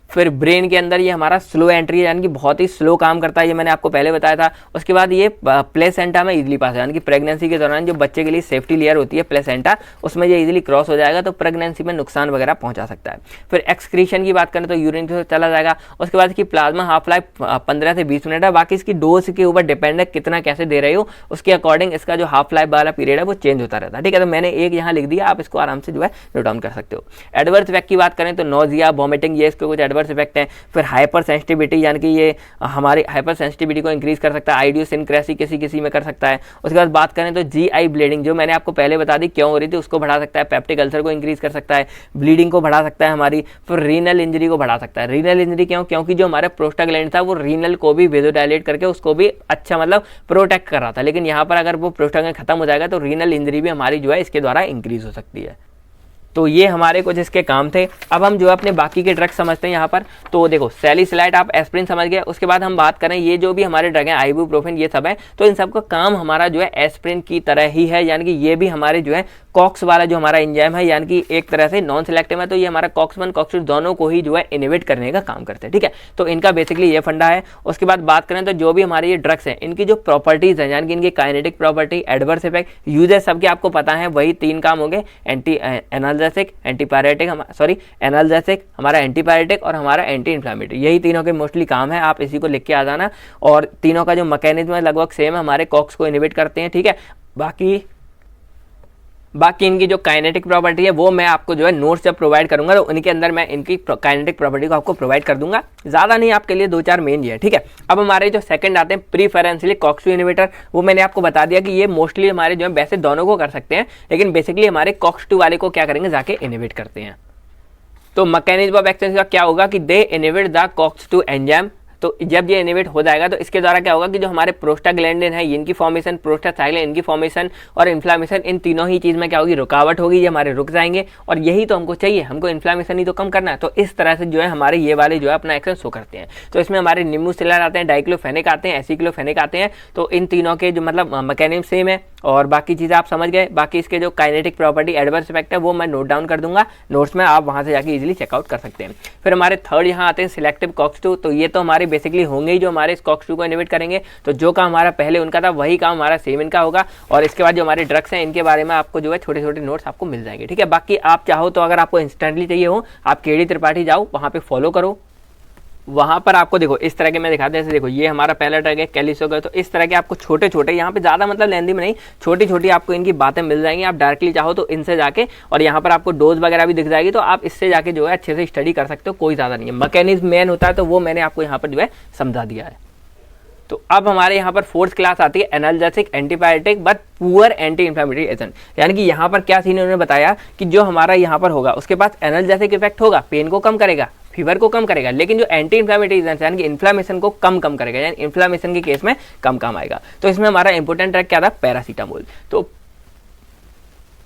फिर ब्रेन के अंदर ये हमारा स्लो एंट्री है, यानी कि बहुत ही स्लो काम करता है, ये मैंने आपको पहले बताया था। उसके बाद ये प्लेसेंटा में इजीली पास है, यानी कि प्रेगनेंसी के दौरान जो बच्चे के लिए सेफ्टी लेयर होती है प्लेसेंटा, उसमें ये इजीली क्रॉस हो जाएगा तो प्रेगनेंसी में नुकसान वगैरह पहुंचा सकता है। फिर एक्सक्रीशन की बात करें तो यूरिन से चला जाएगा। उसके बाद इसकी प्लाज्मा हाफ लाइफ 15 से 20 मिनट है, बाकी इसकी डोज के ऊपर डिपेंड है कितना कैसे दे रहे हो, उसके अकॉर्डिंग इसका जो हाफ लाइफ वाला पीरियड है वो चेंज होता रहता है, ठीक है। तो मैंने एक यहाँ लिख दिया, आप इसको आराम से जो है नोट डाउन कर सकते हो। एडवर्स इफेक्ट की बात करें तो नोजिया, वॉमिटिंग, ये इसके कुछ एडवर्स इफेक्ट हैं। फिर हाइपर सेंसिटिविटी, यानी कि ये हमारी हाइपर सेंसिटिविटी को इंक्रीज कर सकता है, आइडियोसिनक्रेसी किसी किसी में कर सकता है। उसके बाद बात करें तो जीआई ब्लीडिंग, जो मैंने आपको पहले बता दी क्यों हो रही थी, उसको बढ़ा सकता है, पेप्टिक अल्सर को इंक्रीज कर सकता है, ब्लीडिंग को बढ़ा सकता है हमारी, फिर रीनल इंजरी को बढ़ा सकता है। रीनल इंजरी क्यों, क्योंकि जो हमारा प्रोस्टाग्लैंडिन था वो रीनल को भी वेसोडाइलेट करके उसको भी अच्छा मतलब प्रोटेक्ट कर रहा था, लेकिन यहाँ पर अगर वो प्रोस्टाग्लैंडिन खत्म हो जाएगा तो रीनल इंजरी भी हमारी जो है इसके द्वारा इंक्रीज हो सकती है। तो ये हमारे कुछ इसके काम थे। अब हम जो है अपने बाकी के ड्रग समझते हैं यहाँ पर। तो देखो सैलिसिलाइट आप एस्पिरिन समझ गए। उसके बाद हम बात करें ये जो भी हमारे ड्रग हैं आइबुप्रोफेन, ये सब है, तो इन सबका काम हमारा जो है एस्पिरिन की तरह ही है, यानी कि ये भी हमारे जो है कॉक्स वाला जो हमारा एंजाइम है, यानी कि एक तरह से नॉन सिलेक्टिव है, तो ये हमारा COX-1 COX-2 दोनों को ही जो है इनहिबिट करने का काम करते हैं, ठीक है। तो इनका बेसिकली ये फंडा है। उसके बाद बात करें तो जो भी हमारे ये ड्रग्स हैं इनकी जो प्रॉपर्टीज है, यानी कि इनकी kinetic property, adverse effect, uses सबके आपको पता है, वही 3 काम हो गए, anti analgesic analgesic, antipyretic, analgesic, हमारा एंटीपायरेटिक और हमारा एंटी इन्फ्लामेटरी, यही तीनों के मोस्टली काम है। आप इसी को लिख के आ जाना। और तीनों का जो मैकेनिज्म है लगभग सेम है, हमारे कॉक्स को इनहिबिट करते हैं, ठीक है। बाकी इनकी जो काइनेटिक प्रॉपर्टी है वो मैं आपको जो है नोट्स जब प्रोवाइड करूंगा तो उनके अंदर मैं इनकी काइनेटिक प्रॉपर्टी को आपको प्रोवाइड कर दूंगा। ज़्यादा नहीं, आपके लिए 2-4 मेन ये है, ठीक है। अब हमारे जो सेकंड आते हैं प्रीफरेंशियली कॉक्स 2 इनहिबिटर, वो मैंने आपको बता दिया कि ये मोस्टली हमारे जो है वैसे दोनों को कर सकते हैं, लेकिन बेसिकली हमारे कॉक्स 2 वाले को क्या करेंगे, जाके इनहिबिट करते हैं। तो मैकेनिज्म ऑफ एक्शन का क्या होगा कि दे इनहिबिट द कॉक्स 2 एंजाइम। तो जब ये इनहिबिट हो जाएगा तो इसके द्वारा क्या होगा कि जो हमारे प्रोस्टाग्लैंडिन है इनकी फॉर्मेशन, प्रोस्टासाइक्लिन इनकी फॉर्मेशन और इन्फ्लामेशन, इन तीनों ही चीज़ में क्या होगी, रुकावट होगी, ये हमारे रुक जाएंगे। और यही तो हमको चाहिए, हमको इन्फ्लामेशन ही तो कम करना है। तो इस तरह से जो है हमारे ये वाले जो है अपना एक्शन शो करते हैं। तो इसमें हमारे निम्बुसिलर आते हैं, डाइक्लोफेनिक आते हैं, एसिक्लोफेनिक आते हैं। तो इन तीनों के जो मतलब मैकेनिज्म सेम है और बाकी चीज़ें आप समझ गए। बाकी इसके जो काइनेटिक प्रॉपर्टी, एडवर्स इफेक्ट है वो मैं नोट डाउन कर दूंगा नोट्स में, आप वहाँ से जाके इजीली चेकआउट कर सकते हैं। फिर हमारे थर्ड यहाँ आते हैं सिलेक्टिव कॉक्स 2। तो ये तो हमारे बेसिकली होंगे ही जो हमारे इस कॉक्स 2 को इनहिबिट करेंगे। तो जो काम हमारा पहले उनका था वही काम हमारा सेम इनका होगा। और इसके बाद जो हमारे ड्रग्स हैं इनके बारे में आपको जो है छोटे छोटे नोट्स आपको मिल जाएंगे, ठीक है। बाकी आप चाहो तो अगर आपको इंस्टेंटली चाहिए हो, आप केडी त्रिपाठी जाओ, वहाँ पे फॉलो करो। वहाँ पर आपको देखो इस तरह के मैं दिखाते हैं, जैसे देखो ये हमारा पहला ट्रैक है कैलिसो। तो इस तरह के आपको छोटे छोटे, यहाँ पे ज़्यादा मतलब लेंदी में नहीं, छोटी छोटी आपको इनकी बातें मिल जाएंगी। आप डायरेक्टली चाहो तो इनसे जाके, और यहाँ पर आपको डोज वगैरह भी दिख जाएगी, तो आप इससे जाके जो है अच्छे से स्टडी कर सकते हो, कोई ज़्यादा नहीं है। मैकेनिज्म मेन होता है तो वो मैंने आपको यहाँ पर जो है समझा दिया है। तो अब हमारे यहाँ पर फोर्थ क्लास आती है analgesic, antibiotic but poor anti inflammatory agent. यानी कि यहाँ पर क्या सीन उन्होंने बताया कि जो हमारा यहाँ पर होगा उसके पास एनाल्जेसिक इफेक्ट होगा, पेन को कम करेगा, फीवर को कम करेगा, लेकिन जो एंटी इन्फ्लेमेटरी एजेंट यानी कि इन्फ्लेमेशन को कम करेगा, यानी इन्फ्लेमेशन के केस में कम काम आएगा। तो इसमें हमारा इंपॉर्टेंट ड्रग क्या था, पैरासीटामोल।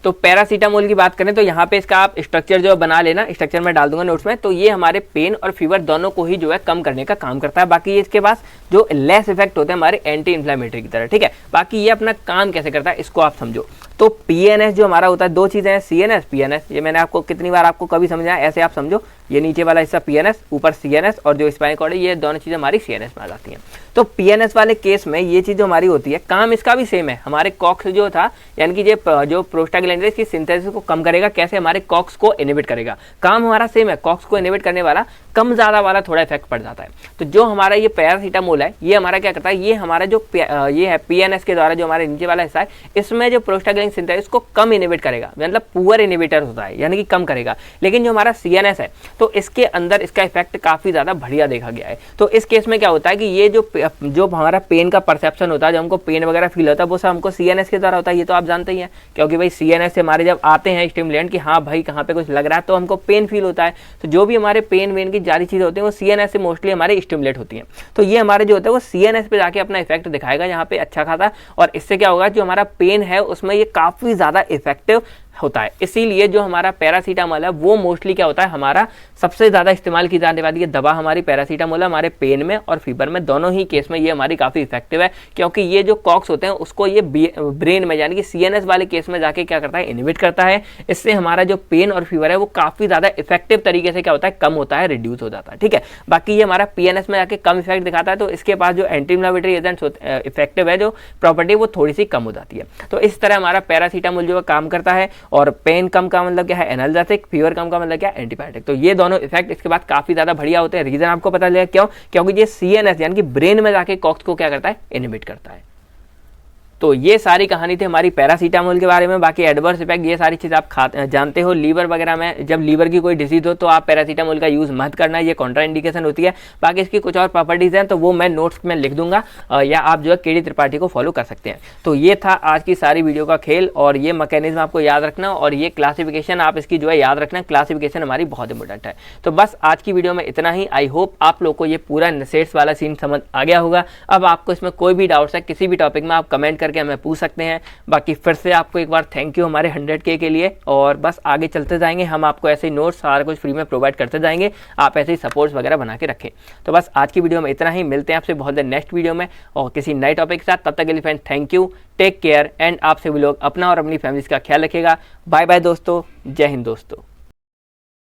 तो पैरासीटामोल की बात करें तो यहाँ पे इसका आप स्ट्रक्चर जो बना लेना, स्ट्रक्चर में डाल दूंगा नोट्स में। तो ये हमारे पेन और फीवर दोनों को ही जो है कम करने का काम करता है। बाकी ये इसके पास जो लेस इफेक्ट होते हैं हमारे एंटी इन्फ्लेमेटरी की तरह, ठीक है। बाकी ये अपना काम कैसे करता है इसको आप समझो। तो पीएनएस जो हमारा होता है, दो चीजें हैं, सीएनएस, पीएनएस। ये मैंने आपको कितनी बार आपको कभी समझाया, ऐसे आप समझो, ये नीचे वाला हिस्सा पीएनएस, ऊपर सीएनएस, और जो स्पाइनल कॉर्ड है ये दोनों चीजें हमारी सीएनएस में आ जाती हैं। तो पीएनएस वाले केस में ये चीज जो हमारी होती है, काम इसका भी सेम है। हमारे कॉक्स जो था यानी कि जो प्रोस्टाग्लैंडिन की सिंथेसिस को कम करेगा, कैसे हमारे कॉक्स को इनहिबिट करेगा, काम हमारा सेम है। कॉक्स को इनहिबिट करने वाला कम ज्यादा वाला थोड़ा इफेक्ट पड़ जाता है। तो जो हमारा ये पैरासीटामोल है ये हमारा क्या करता है, ये हमारा जो ये है पीएनएस के द्वारा जो हमारे नीचे वाला हिस्सा है, इसमें जो प्रोस्टाग्लैंडिन सिंथेसिस को कम इनहिबिट करेगा, मतलब पुअर इनहिबिटर होता है, यानी कि कम करेगा। लेकिन जो हमारा सीएनएस है तो इसके अंदर इसका इफेक्ट काफी ज्यादा बढ़िया देखा गया है। तो इस केस में क्या होता है कि ये जो हमारा पेन का परसेप्शन होता है, जो हमको पेन वगैरह फील होता है, वो सब हमको सीएनएस के द्वारा होता है। ये तो आप जानते ही हैं, क्योंकि भाई सीएनएस से हमारे जब आते हैं स्टिमुलेंट कि हाँ भाई कहाँ पे कुछ लग रहा है, तो हमको पेन फील होता है। तो जो भी हमारे पेन वेन की सारी चीजें होती हैं वो सीएनएस से मोस्टली हमारे स्टिमुलेट होती हैं। तो ये हमारे जो होता है वो सीएनएस पे जाके अपना इफेक्ट दिखाएगा यहाँ पे अच्छा खासा। और इससे क्या होगा, जो हमारा पेन है उसमें ये काफी ज्यादा इफेक्टिव होता है। इसीलिए जो हमारा पैरासीटामोल है वो मोस्टली क्या होता है, हमारा सबसे ज्यादा इस्तेमाल की जाने वाली ये दवा हमारी पैरासीटामोल है। हमारे पेन में और फीवर में दोनों ही केस में ये हमारी काफी इफेक्टिव है, क्योंकि ये जो कॉक्स होते हैं उसको ये ब्रेन में यानी कि सीएनएस वाले केस में जाके क्या करता है, इनहिबिट करता है। इससे हमारा जो पेन और फीवर है वो काफी ज्यादा इफेक्टिव तरीके से क्या होता है, कम होता है, रिड्यूस हो जाता है, ठीक है। बाकी ये हमारा पीएनएस में जाके कम इफेक्ट दिखाता है, तो इसके पास जो एंटी इन्फ्लेमेटरी एजेंट्स इफेक्टिव है, जो प्रॉपर्टी वो थोड़ी सी कम हो जाती है। तो इस तरह हमारा पैरासीटामोल जो है काम करता है। और पेन कम का मतलब क्या है, एनाल्जेसिक, फीवर कम का मतलब क्या है, एंटीबायोटिक। तो ये दोनों इफेक्ट इसके बाद काफी ज्यादा बढ़िया होते हैं। रीजन आपको पता चलेगा क्यों, क्योंकि ये सीएनएस यानी कि ब्रेन में जाके कॉक्स को क्या करता है, इनहिबिट करता है। तो ये सारी कहानी थी हमारी पैरासीटामोल के बारे में। बाकी एडवर्स इफेक्ट ये सारी चीज़ आप जानते हो। लीवर वगैरह में जब लीवर की कोई डिजीज हो तो आप पैरासीटामोल का यूज़ मत करना, ये कॉन्ट्रा इंडिकेशन होती है। बाकी इसकी कुछ और प्रॉपर्टीज़ हैं तो वो मैं नोट्स में लिख दूंगा, या आप जो है केडी त्रिपाठी को फॉलो कर सकते हैं। तो ये था आज की सारी वीडियो का खेल, और ये मैकेनिज्म आपको याद रखना, और ये क्लासिफिकेशन आप इसकी जो है याद रखना। क्लासिफिकेशन हमारी बहुत इंपॉर्टेंट है। तो बस आज की वीडियो में इतना ही। आई होप आप लोग को ये पूरा नसेट्स वाला सीन समझ आ गया होगा। अब आपको इसमें कोई भी डाउट्स है किसी भी टॉपिक में, आप कमेंट करके हमें पूछ सकते हैं। बाकी फिर से आपको एक बार थैंक यू हमारे 100K के लिए, और बस आगे चलते जाएंगे। हम आपको ऐसे ही नोट्स सारा कुछ फ्री में प्रोवाइड करते जाएंगे, आप ऐसे ही सपोर्ट्स वगैरह बना के रखें। तो बस आज की वीडियो में इतना ही। मिलते हैं आपसे बहुत देर नेक्स्ट वीडियो में और किसी नए टॉपिक के साथ। तब तक के लिए friend thank you, take care, and आप सभी लोग अपना और अपनी फैमिलीज का ख्याल रखिएगा। बाय बाय दोस्तों, जय हिंद दोस्तों।